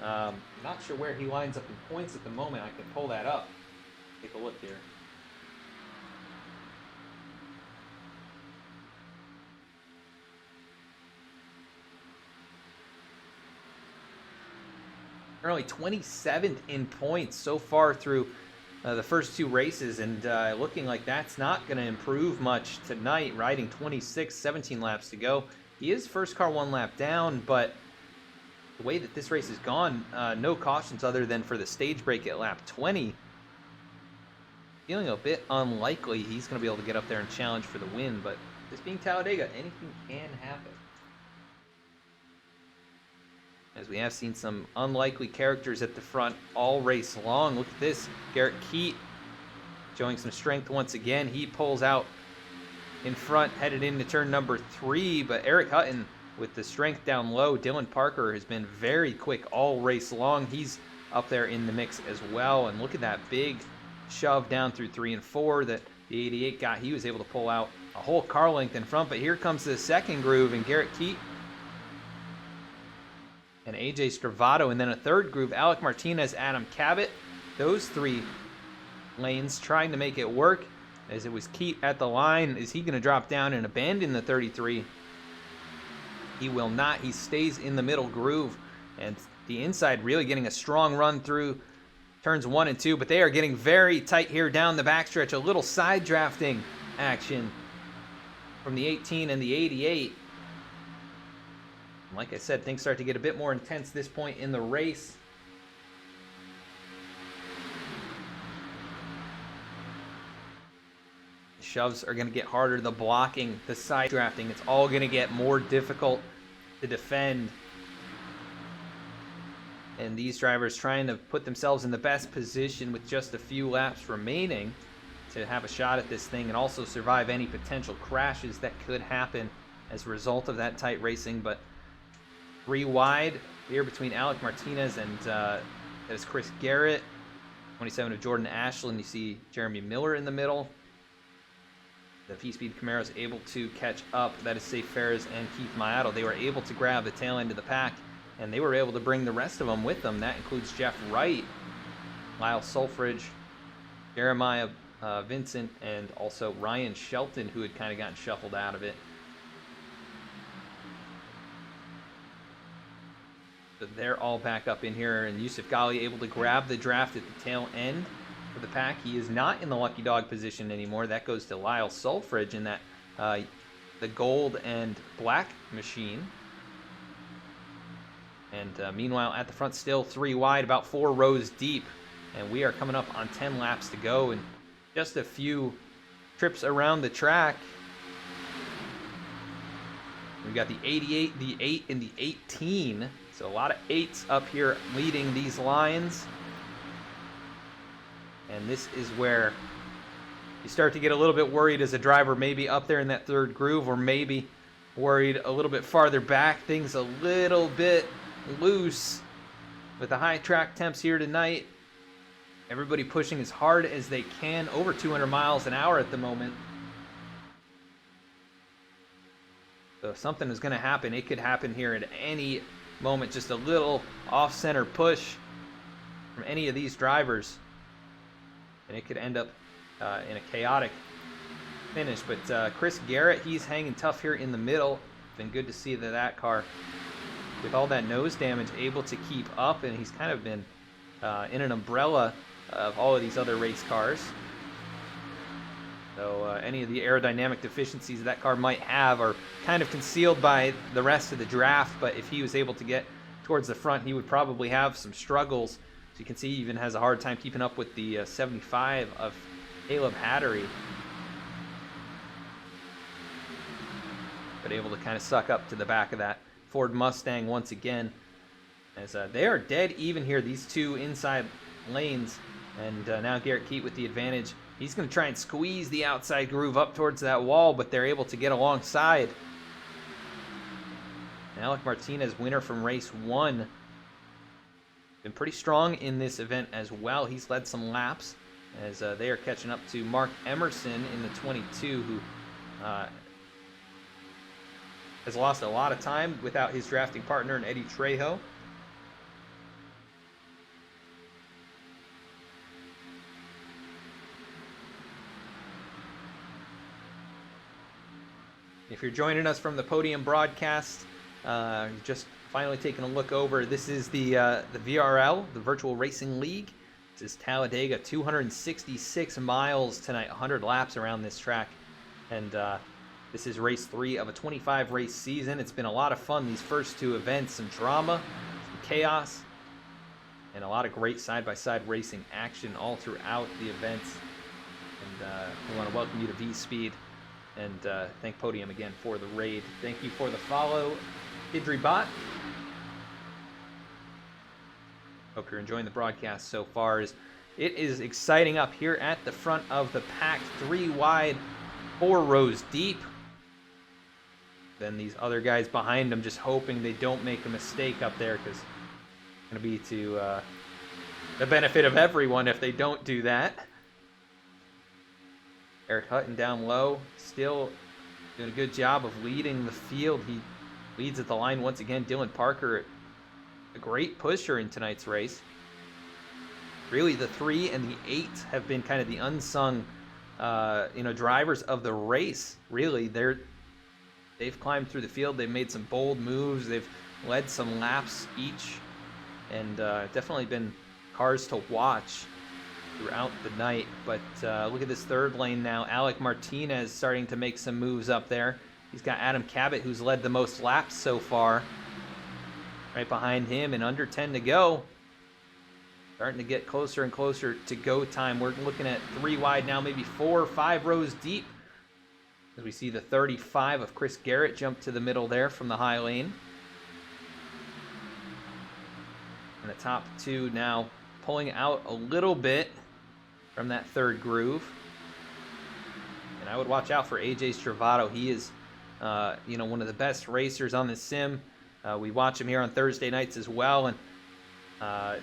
Not sure where he lines up in points at the moment. I can pull that up. Take a look here. Currently 27th in points so far through the first two races, and looking like that's not going to improve much tonight, riding 26, 17 laps to go. He is first car one lap down, but the way that this race has gone, no cautions other than for the stage break at lap 20. Feeling a bit unlikely he's going to be able to get up there and challenge for the win, but this being Talladega, anything can happen. As we have seen some unlikely characters at the front all race long. Look at this, Garrett Keat showing some strength once again. He pulls out in front, headed into turn number 3, but Eric Hutton with the strength down low. Dylan Parker has been very quick all race long. He's up there in the mix as well, and look at that big shove down through 3 and 4 that the 88 got. He was able to pull out a whole car length in front, but here comes the second groove, and Garrett Keat and AJ Stravato, and then a third groove, Alec Martinez, Adam Cabot. Those 3 lanes trying to make it work, as it was Keat at the line. Is he going to drop down and abandon the 33? He will not. He stays in the middle groove, and the inside really getting a strong run through turns 1 and 2, but they are getting very tight here down the backstretch. A little side drafting action from the 18 and the 88. Like I said, things start to get a bit more intense this point in the race. The shoves are going to get harder. The blocking, the side drafting, it's all going to get more difficult to defend. And these drivers trying to put themselves in the best position with just a few laps remaining to have a shot at this thing and also survive any potential crashes that could happen as a result of that tight racing. But 3 wide here between Alec Martinez and that is Chris Garrett. 27 of Jordan Ashland. You see Jeremy Miller in the middle. The V-Speed Camaro is able to catch up. That is Safe Ferris and Keith Mayato. They were able to grab the tail end of the pack, and they were able to bring the rest of them with them. That includes Jeff Wright, Lyle Sulfridge, Jeremiah Vincent, and also Ryan Shelton, who had kind of gotten shuffled out of it. So they're all back up in here, and Yusuf Ghali able to grab the draft at the tail end of the pack. He is not in the lucky dog position anymore. That goes to Lyle Sulfridge in that the gold and black machine. And meanwhile, at the front, still 3 wide, about 4 rows deep, and we are coming up on 10 laps to go, and just a few trips around the track. We've got the 88, the 8, and the 18. So a lot of 8s up here leading these lines. And this is where you start to get a little bit worried as a driver, maybe up there in that third groove, or maybe worried a little bit farther back. Things a little bit loose with the high track temps here tonight. Everybody pushing as hard as they can, over 200 miles an hour at the moment. So if something is going to happen, it could happen here at any moment. Just a little off-center push from any of these drivers, and it could end up in a chaotic finish. But Chris Garrett, he's hanging tough here in the middle. Been good to see that car, with all that nose damage, able to keep up, and he's kind of been in an umbrella of all of these other race cars. So any of the aerodynamic deficiencies that car might have are kind of concealed by the rest of the draft, but if he was able to get towards the front, he would probably have some struggles. So you can see he even has a hard time keeping up with the 75 of Caleb Hattery. But able to kind of suck up to the back of that Ford Mustang once again. As they are dead even here, these 2 inside lanes. And now Garrett Keat with the advantage. He's going to try and squeeze the outside groove up towards that wall, but they're able to get alongside. And Alec Martinez, winner from race 1. Been pretty strong in this event as well. He's led some laps as they are catching up to Mark Emerson in the 22, who has lost a lot of time without his drafting partner in Eddie Trejo. If you're joining us from the podium broadcast, just finally taking a look over, this is the VRL, the Virtual Racing League. This is Talladega, 266 miles tonight, 100 laps around this track. And this is race 3 of a 25 race season. It's been a lot of fun, these first 2 events, some drama, some chaos, and a lot of great side-by-side racing action all throughout the events. And we want to welcome you to V-Speed. And thank Podium again for the raid. Thank you for the follow, Idribot. Hope you're enjoying the broadcast so far. It is exciting up here at the front of the pack. 3 wide, 4 rows deep. Then these other guys behind them just hoping they don't make a mistake up there, because it's going to be to the benefit of everyone if they don't do that. Eric Hutton down low, still doing a good job of leading the field. He leads at the line once again. Dylan Parker, a great pusher in tonight's race. Really, the 3 and the 8 have been kind of the unsung, drivers of the race. Really, they've climbed through the field. They've made some bold moves. They've led some laps each, and definitely been cars to watch throughout the night. But look at this third lane now. Alec Martinez starting to make some moves up there. He's got Adam Cabot, who's led the most laps so far, right behind him, and under 10 to go. Starting to get closer and closer to go time. We're looking at 3 wide now, maybe 4 or 5 rows deep, as we see the 35 of Chris Garrett jump to the middle there from the high lane. And the top 2 now pulling out a little bit from that third groove. And I would watch out for AJ Stravato. He is, one of the best racers on the sim. We watch him here on Thursday nights as well, and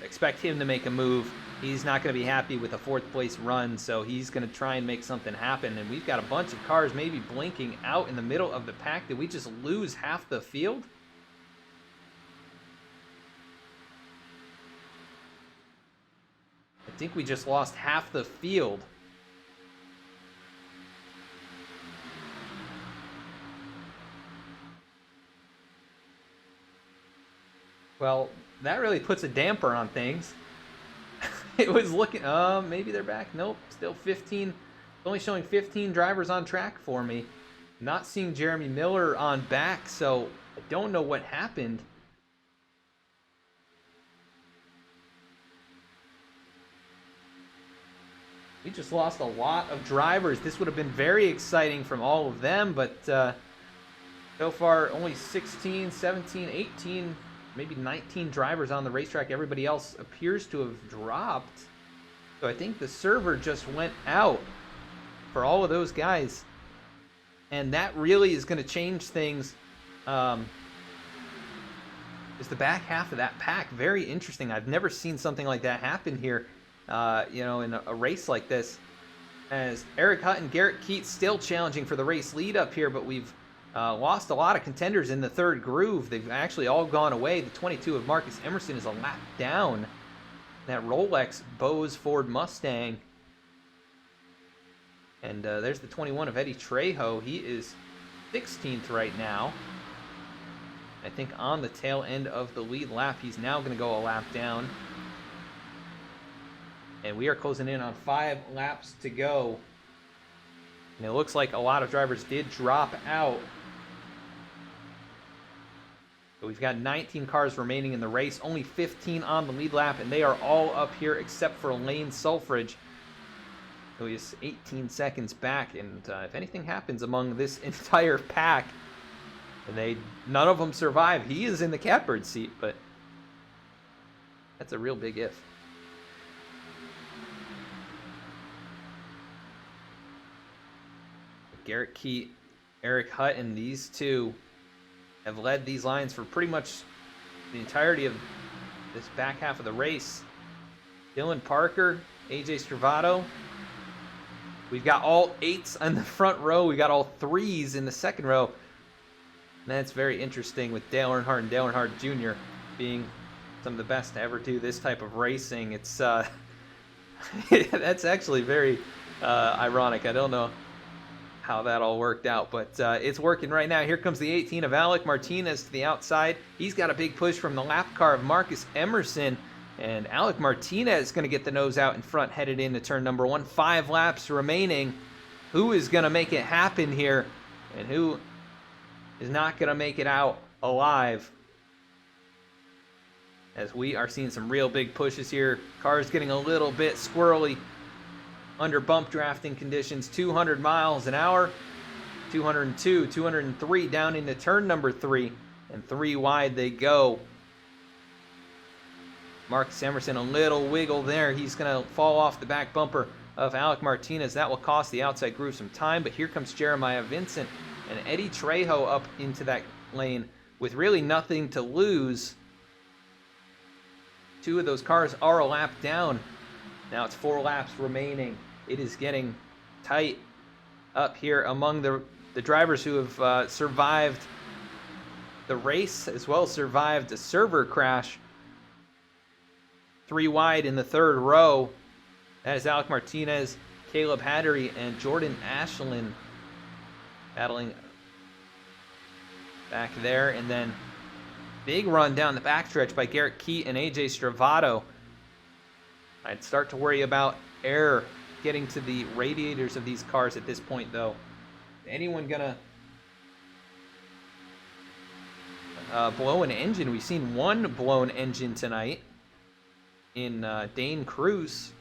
expect him to make a move. He's not going to be happy with a 4th place run, so he's going to try and make something happen. And we've got a bunch of cars maybe blinking out in the middle of the pack. Did we just lose half the field? I think we just lost half the field. Well, that really puts a damper on things. It was looking, maybe they're back. Nope, still 15. Only showing 15 drivers on track for me. Not seeing Jeremy Miller on back, so I don't know what happened. We just lost a lot of drivers. This would have been very exciting from all of them, but so far only 16, 17, 18, maybe 19 drivers on the racetrack. Everybody else appears to have dropped. So I think the server just went out for all of those guys. And that really is going to change things. Is the back half of that pack. Very interesting. I've never seen something like that happen here. In a race like this, as Eric Hutton, Garrett Keats still challenging for the race lead up here, but we've lost a lot of contenders in the third groove. They've actually all gone away. The 22 of Marcus Emerson is a lap down. That Rolex Bose Ford Mustang. And there's the 21 of Eddie Trejo. He is 16th right now. I think on the tail end of the lead lap, he's now going to go a lap down. And we are closing in on 5 laps to go. And it looks like a lot of drivers did drop out. But we've got 19 cars remaining in the race, only 15 on the lead lap, and they are all up here except for Lane Sulfridge, who is 18 seconds back. And if anything happens among this entire pack, and none of them survive, he is in the catbird seat, but that's a real big if. Garrett Keat, Eric Hutton, these two have led these lines for pretty much the entirety of this back half of the race. Dylan Parker AJ Stravato. We've got all 8s on the front row. We got all 3s in the second row. And that's very interesting with Dale Earnhardt and Dale Earnhardt Jr. being some of the best to ever do this type of racing. It's that's actually very ironic. I don't know how that all worked out, but it's working right now. Here comes the 18 of Alec Martinez to the outside. He's got a big push from the lap car of Marcus Emerson, and Alec Martinez is going to get the nose out in front, headed into turn number 1. 5 laps remaining. Who is going to make it happen here, and who is not going to make it out alive? As we are seeing some real big pushes here. Cars getting a little bit squirrely under bump drafting conditions. 200 miles an hour, 202, 203 down into turn number 3, and 3 wide they go. Marcus Emerson, a little wiggle there. He's going to fall off the back bumper of Alec Martinez. That will cost the outside group some time, but here comes Jeremiah Vincent and Eddie Trejo up into that lane with really nothing to lose. 2 of those cars are a lap down. Now it's 4 laps remaining. It is getting tight up here among the drivers who have survived the race, as well as survived a server crash. 3 wide in the third row. That is Alec Martinez, Caleb Hattery, and Jordan Ashland battling back there. And then big run down the backstretch by Garrett Keat and AJ Stravato. I'd start to worry about air getting to the radiators of these cars at this point, though. Anyone gonna blow an engine? We've seen one blown engine tonight in Dane Cruz,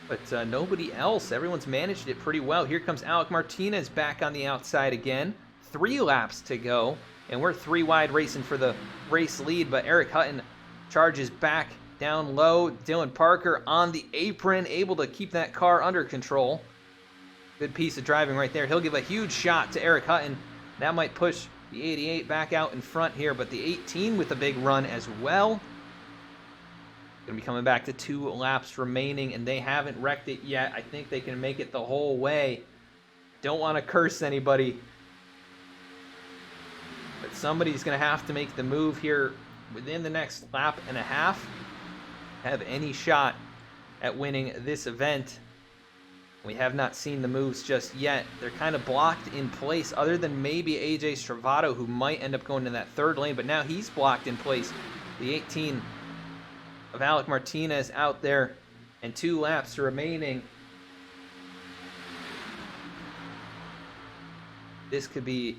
but nobody else. Everyone's managed it pretty well. Here comes Alec Martinez back on the outside again. 3 laps to go, and we're 3 wide racing for the race lead, but Eric Hutton charges back down low. Dylan Parker on the apron, able to keep that car under control. Good piece of driving right there. He'll give a huge shot to Eric Hutton. That might push the 88 back out in front here, but the 18 with a big run as well. Going to be coming back to 2 laps remaining, and they haven't wrecked it yet. I think they can make it the whole way. Don't want to curse anybody, but somebody's going to have to make the move here within the next lap and a half, have any shot at winning this event. We have not seen the moves just yet. They're kind of blocked in place, other than maybe AJ Stravato, who might end up going to that third lane, but now he's blocked in place. The 18 of Alec Martinez out there, and 2 laps remaining. This could be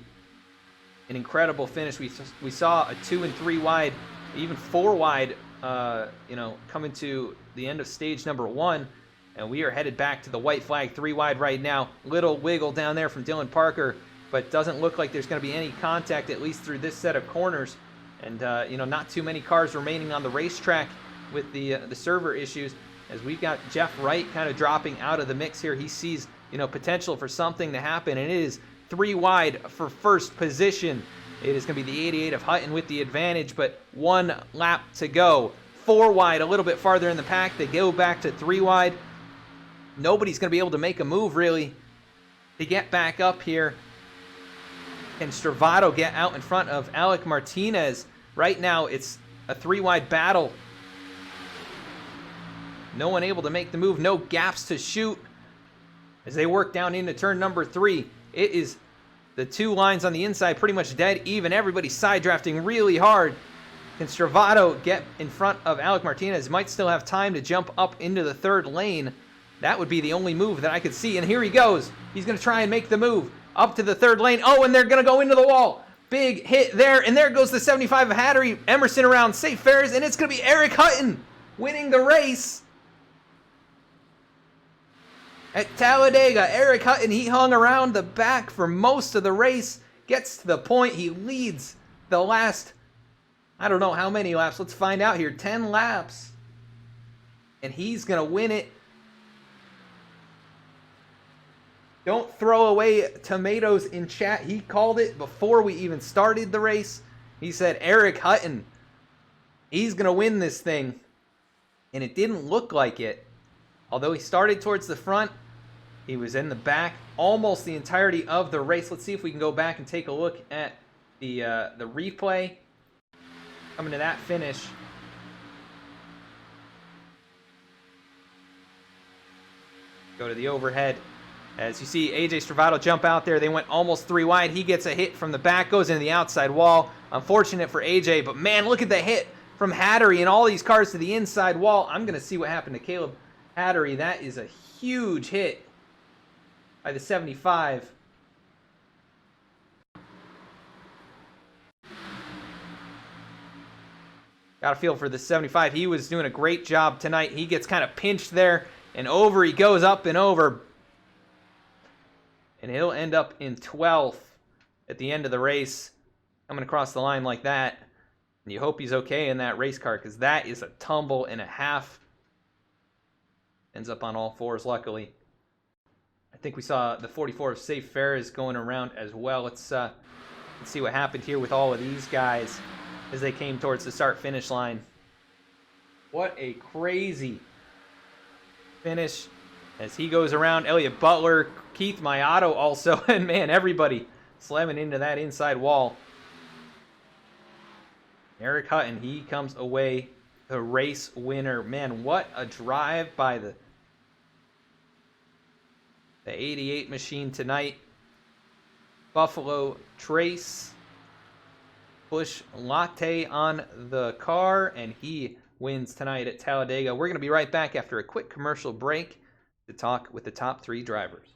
an incredible finish. We saw a 2 and 3 wide, even 4 wide, coming to the end of stage number 1, and we are headed back to the white flag 3 wide right now. Little wiggle down there from Dylan Parker, but doesn't look like there's going to be any contact, at least through this set of corners. And not too many cars remaining on the racetrack with the server issues, as we've got Jeff Wright kind of dropping out of the mix here. He sees potential for something to happen, and it is 3 wide for first position. It is going to be the 88 of Hutton with the advantage, but 1 lap to go. 4 wide, a little bit farther in the pack. They go back to 3 wide. Nobody's going to be able to make a move, really, to get back up here. Can Stravato get out in front of Alec Martinez? Right now, it's a 3 wide battle. No one able to make the move. No gaps to shoot as they work down into turn number 3. It is the 2 lines on the inside pretty much dead even. Everybody's side drafting really hard. Can Stravato get in front of Alec Martinez? Might still have time to jump up into the third lane. That would be the only move that I could see. And here he goes. He's going to try and make the move up to the third lane. Oh, and they're going to go into the wall. Big hit there. And there goes the 75 of Hattery. Emerson around safe fares. And it's going to be Eric Hutton winning the race. At Talladega, Eric Hutton, he hung around the back for most of the race. Gets to the point. He leads the last, I don't know how many laps. Let's find out here. 10 laps. And he's going to win it. Don't throw away tomatoes in chat. He called it before we even started the race. He said Eric Hutton, he's going to win this thing. and it didn't look like it. Although he started towards the front, he was in the back almost the entirety of the race. Let's see if we can go back and take a look at the replay coming to that finish. Go to the overhead. As you see AJ Stravato jump out there, they went almost 3 wide. He gets a hit from the back, goes into the outside wall. Unfortunate for AJ, but man, look at the hit from Hattery and all these cars to the inside wall. I'm going to see what happened to Caleb Hattery. That is a huge hit by the 75. Got a feel for the 75. He was doing a great job tonight. He gets kind of pinched there, and over he goes, up and over. And he'll end up in 12th at the end of the race, coming across the line like that. And you hope he's okay in that race car, because that is a tumble and a half. Ends up on all fours, luckily. I think we saw the 44 of Safe Ferris going around as well. Let's see what happened here with all of these guys as they came towards the start-finish line. What a crazy finish as he goes around. Elliott Butler, Keith Mayato also, and man, everybody slamming into that inside wall. Eric Hutton, he comes away the race winner. Man, what a drive by the 88 machine tonight. Buffalo Trace, push latte on the car, and he wins tonight at Talladega. We're going to be right back after a quick commercial break to talk with the top 3 drivers.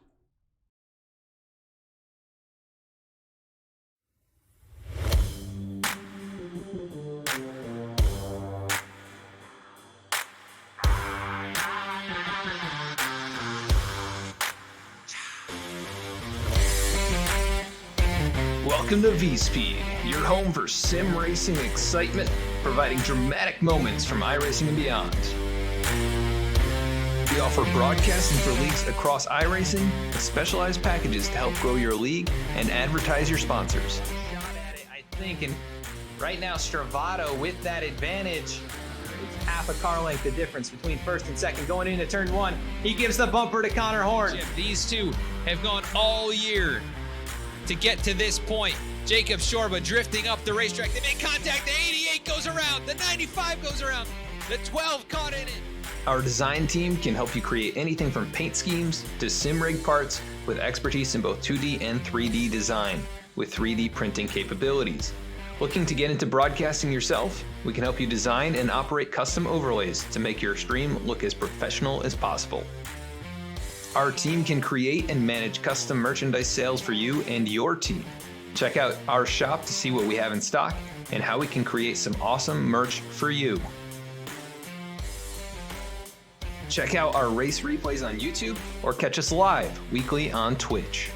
Welcome to V-Speed, your home for sim racing excitement, providing dramatic moments from iRacing and beyond. We offer broadcasting for leagues across iRacing with specialized packages to help grow your league and advertise your sponsors. Shot at it, I think, and right now Stravato with that advantage. It's half a car length the difference between first and second. Going into turn 1, he gives the bumper to Connor Horn. These two have gone all year to get to this point. Jacob Shorba drifting up the racetrack. They make contact. The 88 goes around. The 95 goes around. The 12 caught in it. Our design team can help you create anything from paint schemes to sim rig parts with expertise in both 2D and 3D design with 3D printing capabilities. Looking to get into broadcasting yourself? We can help you design and operate custom overlays to make your stream look as professional as possible. Our team can create and manage custom merchandise sales for you and your team. Check out our shop to see what we have in stock and how we can create some awesome merch for you. Check out our race replays on YouTube or catch us live weekly on Twitch.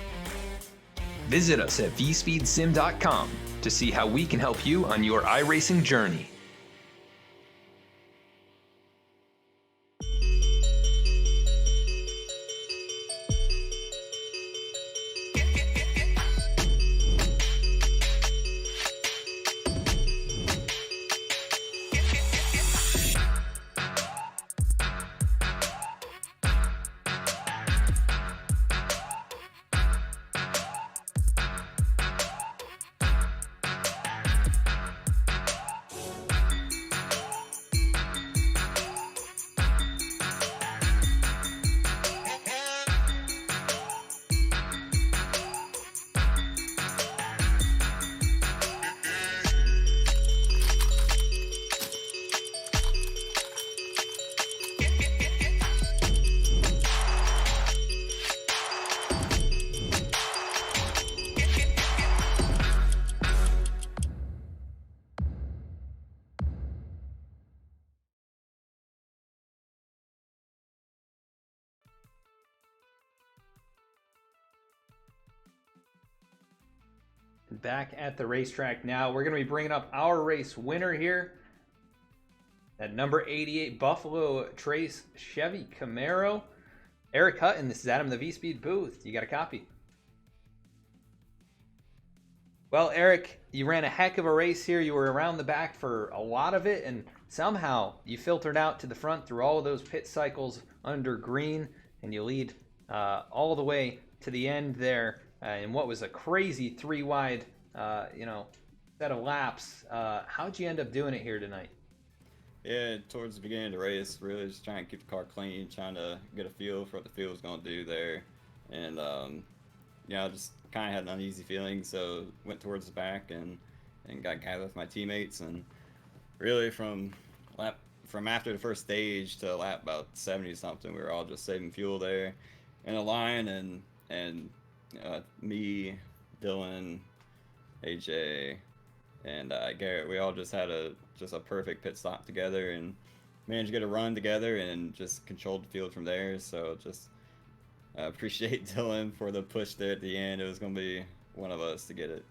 Visit us at vspeedsim.com to see how we can help you on your iRacing journey. Back at the racetrack now. We're going to be bringing up our race winner here. At number 88 Buffalo Trace Chevy Camaro. Eric Hutton, this is Adam in the V-Speed booth. You got a copy? Well, Eric, you ran a heck of a race here. You were around the back for a lot of it and somehow you filtered out to the front through all of those pit cycles under green, and you lead all the way to the end there in what was a crazy 3-wide, set of laps. How'd you end up doing it here tonight? Yeah, towards the beginning of the race, really just trying to keep the car clean, trying to get a feel for what the field was going to do there. And, I just kind of had an uneasy feeling, so went towards the back and got gathered with my teammates. And really from after the first stage to lap about 70 something, we were all just saving fuel there in a line, and me, Dylan, AJ, and Garrett, we all just had a perfect pit stop together and managed to get a run together and just controlled the field from there. So just appreciate Dylan for the push there at the end. It was going to be one of us to get it.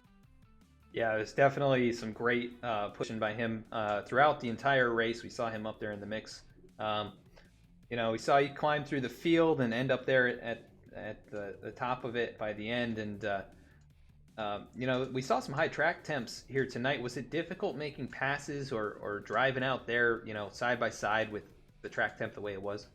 Yeah, it was definitely some great pushing by him throughout the entire race. We saw him up there in the mix. We saw you climb through the field and end up there at the top of it by the end. And, we saw some high track temps here tonight. Was it difficult making passes or driving out there, side by side with the track temp the way it was?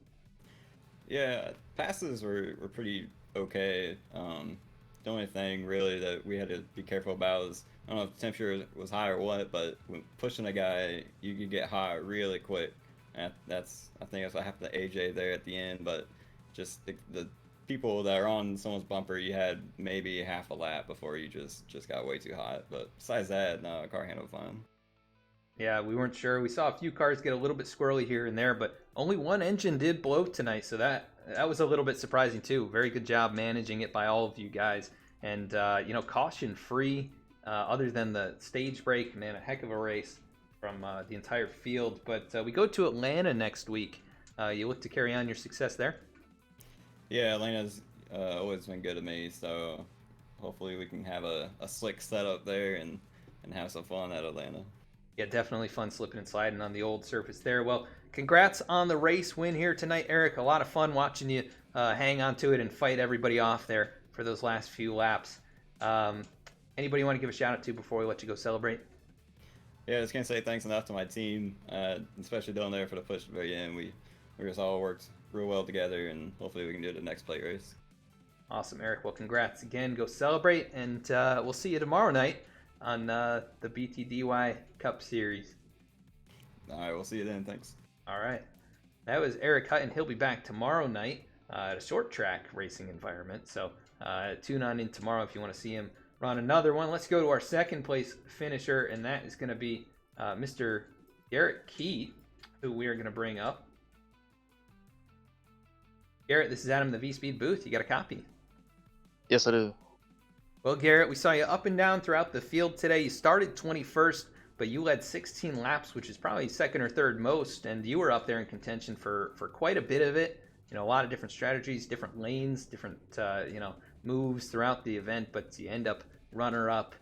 Yeah, passes were pretty okay. The only thing really that we had to be careful about is, I don't know if the temperature was high or what, but when pushing a guy, you could get hot really quick. And I think that's what happened to AJ there at the end. But just the people that are on someone's bumper, you had maybe half a lap before you just got way too hot. But besides that, no, the car handled fine. Yeah, we weren't sure. We saw a few cars get a little bit squirrely here and there, but only one engine did blow tonight, so that was a little bit surprising too. Very good job managing it by all of you guys. And, caution free, other than the stage break, man, a heck of a race from the entire field. But we go to Atlanta next week. You look to carry on your success there? Yeah, Atlanta's always been good to me, so hopefully we can have a slick setup there and have some fun at Atlanta. Yeah, definitely fun slipping and sliding on the old surface there. Well, congrats on the race win here tonight, Eric. A lot of fun watching you hang on to it and fight everybody off there for those last few laps. Anybody you want to give a shout out to before we let you go celebrate? Yeah, I was going to say thanks enough to my team, especially down there for the push at the very end. We just all worked real well together, and hopefully we can do it at the next plate race. Awesome, Eric. Well, congrats again. Go celebrate, and we'll see you tomorrow night on the BTDY Cup Series. All right, we'll see you then. Thanks. All right. That was Eric Hutton. He'll be back tomorrow night at a short track racing environment. So tune on in tomorrow if you want to see him run another one. Let's go to our second place finisher, and that is going to be Mr. Garrett Key, who we are going to bring up. Garrett, this is Adam in the V-Speed booth. You got a copy? Yes, I do. Well, Garrett, we saw you up and down throughout the field today. You started 21st, but you led 16 laps, which is probably second or third most, and you were up there in contention for quite a bit of it. A lot of different strategies, different lanes, different moves throughout the event, but you end up runner-up.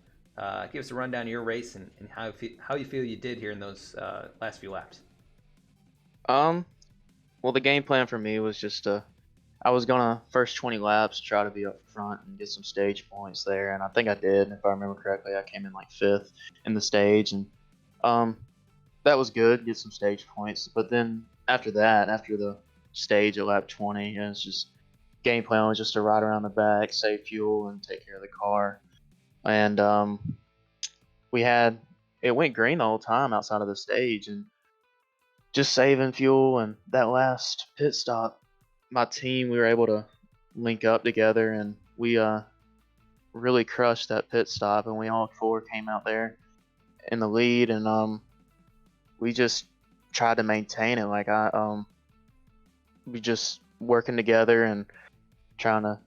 Give us a rundown of your race and how you feel you did here in those last few laps. Well, the game plan for me was just I was gonna first 20 laps try to be up front and get some stage points there, and I think I did. If I remember correctly, I came in like 5th in the stage, and that was good, get some stage points. But then after that, after the stage at lap 20, it's just game plan was just to ride around the back, save fuel, and take care of the car. And it went green the whole time outside of the stage, and just saving fuel. And that last pit stop, my team, we were able to link up together, and we really crushed that pit stop, and we all 4 came out there in the lead, and we just tried to maintain it. Like we just working together and trying to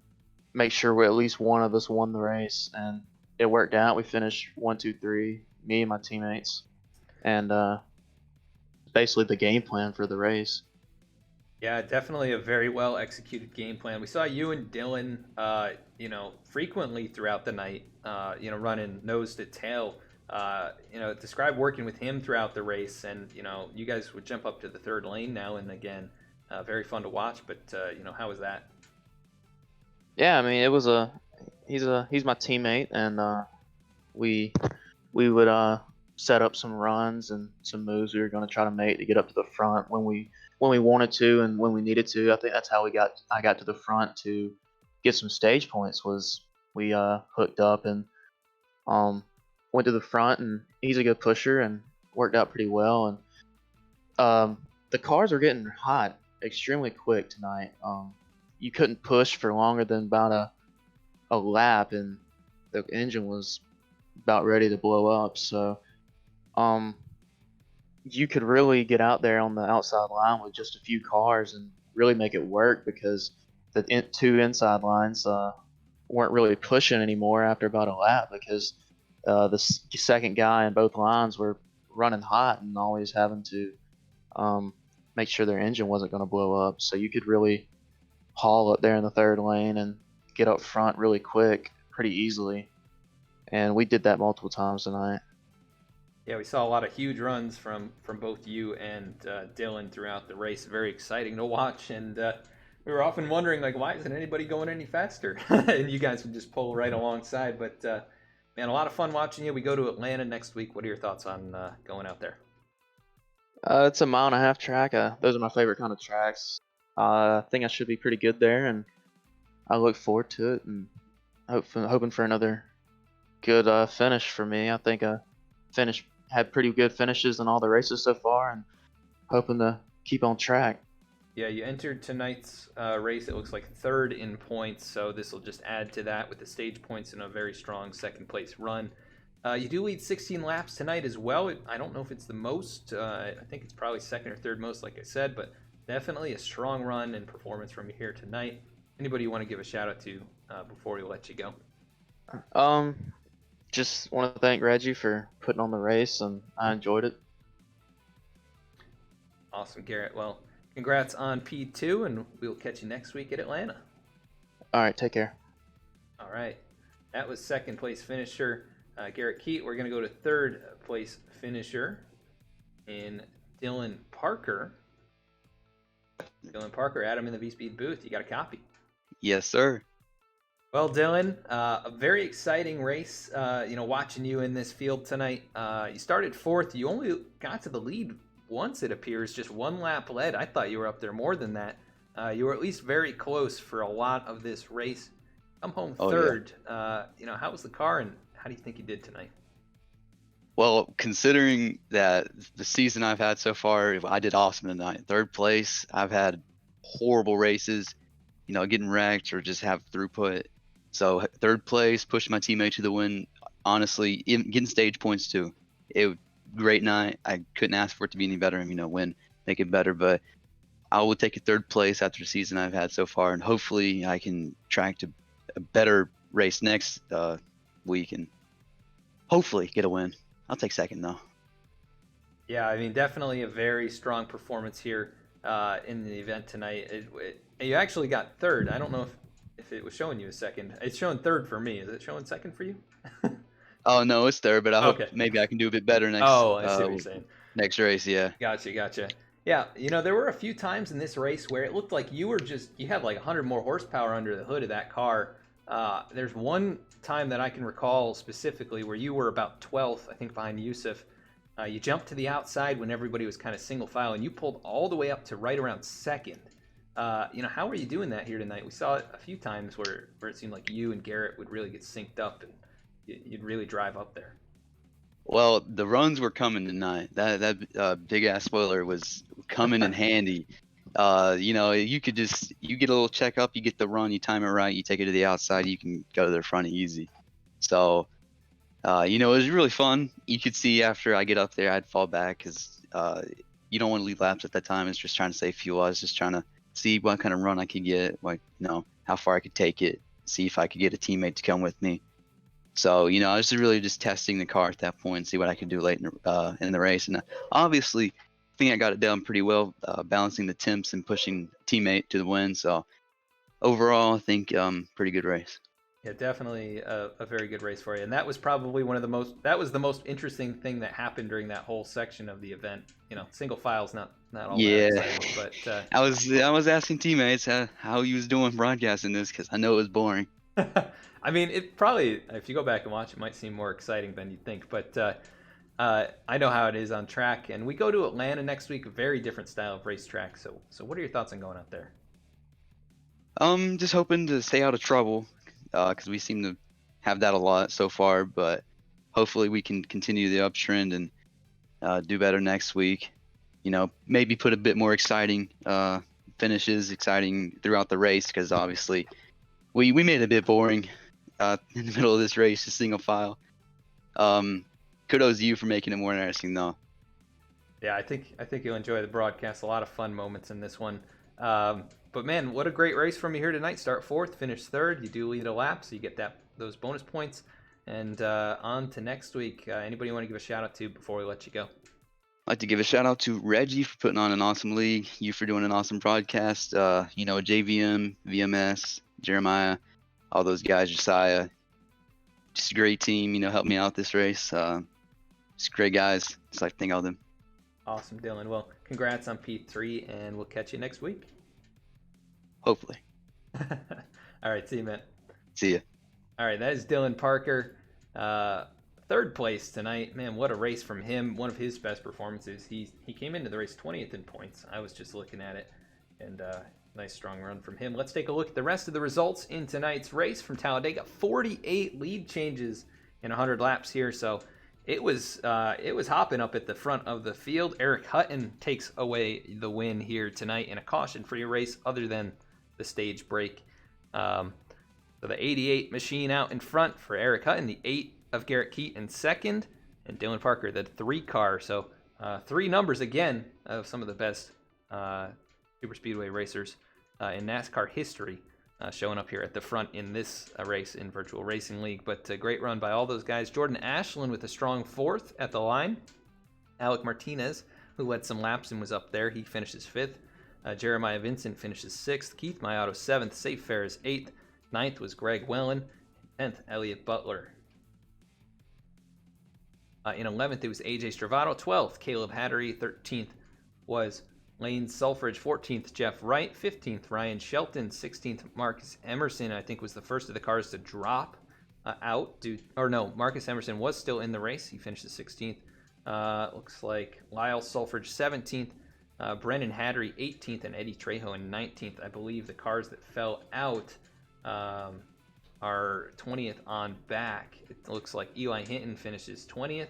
make sure at least one of us won the race, and it worked out. We finished 1, 2, 3, me and my teammates, and basically the game plan for the race. Yeah, definitely a very well executed game plan. We saw you and Dylan, frequently throughout the night, running nose to tail. Describe working with him throughout the race, and you guys would jump up to the third lane now and again. Very fun to watch, but how was that? Yeah, I mean, it was he's my teammate, and we would set up some runs and some moves we were going to try to make to get up to the front when we wanted to and when we needed to. I think that's how I got to the front to get some stage points. Was we hooked up and went to the front, and he's a good pusher and worked out pretty well. And the cars are getting hot extremely quick tonight. You couldn't push for longer than about a lap, and the engine was about ready to blow up. So you could really get out there on the outside line with just a few cars and really make it work, because the two inside lines weren't really pushing anymore after about a lap, because the second guy in both lines were running hot and always having to make sure their engine wasn't going to blow up. So you could really haul up there in the third lane and get up front really quick, pretty easily. And we did that multiple times tonight. Yeah, we saw a lot of huge runs from both you and Dylan throughout the race. Very exciting to watch, and we were often wondering, like, why isn't anybody going any faster? And you guys would just pull right alongside. But man, a lot of fun watching you. We go to Atlanta next week. What are your thoughts on going out there? It's a 1.5-mile track. Those are my favorite kind of tracks. I think I should be pretty good there, and I look forward to it, and hoping for another good finish for me. I think had pretty good finishes in all the races so far, and hoping to keep on track. Yeah, you entered tonight's race, it looks like third in points, so this will just add to that with the stage points and a very strong second place run. You do lead 16 laps tonight as well. I don't know if it's the most. I think it's probably second or third most, like I said, but definitely a strong run and performance from you here tonight. Anybody you want to give a shout out to before we let you go? Just want to thank Reggie for putting on the race, and I enjoyed it. Awesome, Garrett. Well, congrats on P2, and we'll catch you next week at Atlanta. All right, take care. All right. That was second place finisher Garrett Keat. We're going to go to third place finisher in Dylan Parker. Dylan Parker, Adam in the V-Speed booth. You got a copy? Yes, sir. Well, Dylan, a very exciting race. Watching you in this field tonight. You started fourth. You only got to the lead once, it appears. Just one lap led. I thought you were up there more than that. You were at least very close for a lot of this race. Come home third. Yeah. How was the car, and how do you think you did tonight? Well, considering that the season I've had so far, I did awesome tonight. Third place. I've had horrible races, getting wrecked or just have throughput. So third place, pushed my teammate to the win. Honestly, even getting stage points too. Great night. I couldn't ask for it to be any better and, win, make it better. But I will take a third place after the season I've had so far, and hopefully I can track to a better race next week and hopefully get a win. I'll take second though. Yeah, definitely a very strong performance here in the event tonight. You actually got third. I don't know if it was showing you a second. It's showing third for me. Is it showing second for you? Oh no, it's third, but I hope maybe I can do a bit better next. Oh, I see what you're saying. Next race, yeah. Gotcha. Yeah, there were a few times in this race where it looked like you had like 100 more horsepower under the hood of that car. There's one time that I can recall specifically where you were about 12th, I think, behind Yusuf. You jumped to the outside when everybody was kind of single file, and you pulled all the way up to right around second. How are you doing that here tonight? We saw it a few times where it seemed like you and Garrett would really get synced up and you'd really drive up there. Well, the runs were coming tonight. That big ass spoiler was coming in handy. You get a little checkup, you get the run, you time it right, you take it to the outside, you can go to the front easy. So, it was really fun. You could see after I get up there, I'd fall back because you don't want to lead laps at that time. It's just trying to save fuel. I was just trying to see what kind of run I could get, how far I could take it, see if I could get a teammate to come with me. So, I was really just testing the car at that point, see what I could do late in the race. And obviously, I think I got it done pretty well, balancing the temps and pushing teammate to the win. So, overall, I think pretty good race. Yeah, definitely a very good race for you. And that was probably the most interesting thing that happened during that whole section of the event. Single file's not all that exciting, but I was asking teammates how he was doing broadcasting this because I know it was boring. it probably, if you go back and watch, it might seem more exciting than you'd think. But I know how it is on track, and we go to Atlanta next week. A very different style of racetrack. So what are your thoughts on going out there? Just hoping to stay out of trouble, because we seem to have that a lot so far. But hopefully we can continue the uptrend and do better next week. Maybe put a bit more exciting finishes, exciting throughout the race, because obviously we made it a bit boring in the middle of this race, just single file. Kudos to you for making it more interesting, though. Yeah, I think you'll enjoy the broadcast. A lot of fun moments in this one. But man, what a great race from you here tonight. Start fourth, finish third. You do lead a lap, so you get those bonus points. And on to next week. Anybody you want to give a shout out to before we let you go? I'd like to give a shout out to Reggie for putting on an awesome league, you for doing an awesome broadcast, JVM, VMS, Jeremiah, all those guys, Josiah. Just a great team, helped me out this race. Just great guys. Just like to thank all of them. Awesome, Dylan. Well, congrats on P3, and we'll catch you next week. Hopefully. All right, see you, man. See ya. All right, that is Dylan Parker. Third place tonight. Man, what a race from him. One of his best performances. He came into the race 20th in points. I was just looking at it, and nice strong run from him. Let's take a look at the rest of the results in tonight's race from Talladega. 48 lead changes in 100 laps here, so it was hopping up at the front of the field. Eric Hutton takes away the win here tonight in a caution-free race other than the stage break. So the 88 machine out in front for Eric Hutton, the 8 of Garrett Keat in second, and Dylan Parker, the 3 car. So 3 numbers again of some of the best super speedway racers in NASCAR history showing up here at the front in this race in Virtual Racing League. But a great run by all those guys. Jordan Ashland with a strong 4th at the line. Alec Martinez, who led some laps and was up there, he finishes 5th. Jeremiah Vincent finishes 6th. Keith Mayato 7th. Safe Ferris 8th. 9th was Greg Wellen. 10th, Elliott Butler. In 11th, it was AJ Stravato. 12th, Caleb Hattery. 13th was Lane Sulfridge. 14th, Jeff Wright. 15th, Ryan Shelton. 16th, Marcus Emerson. I think was the first of the cars to drop out. Marcus Emerson was still in the race. He finished the 16th. Looks like Lyle Sulfridge 17th. Brendan Hattery 18th, and Eddie Trejo in 19th. I believe the cars that fell out are 20th on back. It looks like Eli Hinton finishes 20th.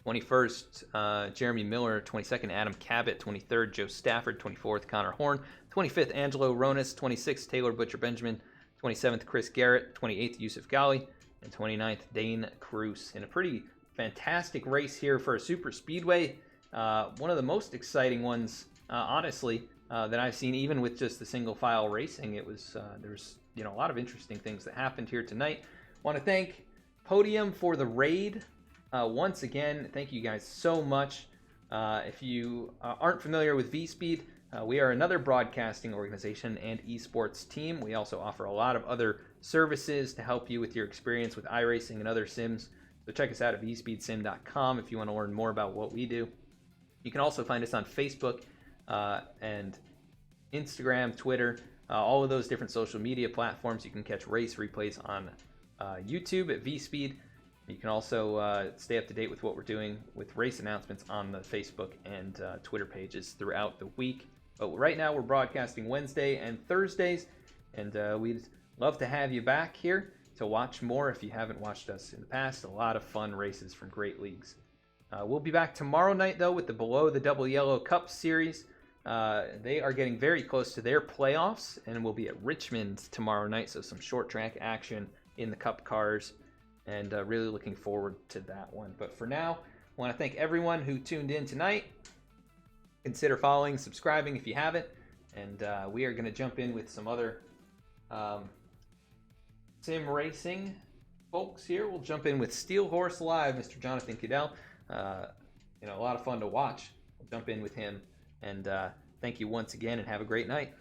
21st, Jeremy Miller. 22nd, Adam Cabot. 23rd, Joe Stafford. 24th, Connor Horn. 25th, Angelo Ronis. 26th, Taylor Butcher Benjamin. 27th, Chris Garrett. 28th, Yusuf Ghali. And 29th, Dane Cruz. In a pretty fantastic race here for a super speedway. One of the most exciting ones, honestly, that I've seen, even with just the single file racing. It was there's a lot of interesting things that happened here tonight. Want to thank Podium for the raid once again. Thank you guys so much. If you aren't familiar with VSpeed, we are another broadcasting organization and esports team. We also offer a lot of other services to help you with your experience with iRacing and other sims. So check us out at vspeedsim.com if you want to learn more about what we do. You can also find us on Facebook and Instagram, Twitter, all of those different social media platforms. You can catch race replays on YouTube at VSpeed. You can also stay up to date with what we're doing with race announcements on the Facebook and Twitter pages throughout the week. But right now we're broadcasting Wednesday and Thursdays, and we'd love to have you back here to watch more if you haven't watched us in the past. A lot of fun races from great leagues. We'll be back tomorrow night, though, with the Below the Double Yellow Cup Series. They are getting very close to their playoffs, and we'll be at Richmond tomorrow night, so some short track action in the Cup cars, and really looking forward to that one. But for now, I want to thank everyone who tuned in tonight. Consider following, subscribing if you haven't, and we are going to jump in with some other sim racing folks here. We'll jump in with Steel Horse Live, Mr. Jonathan Cadell. A lot of fun to watch. We'll jump in with him, and thank you once again, and have a great night.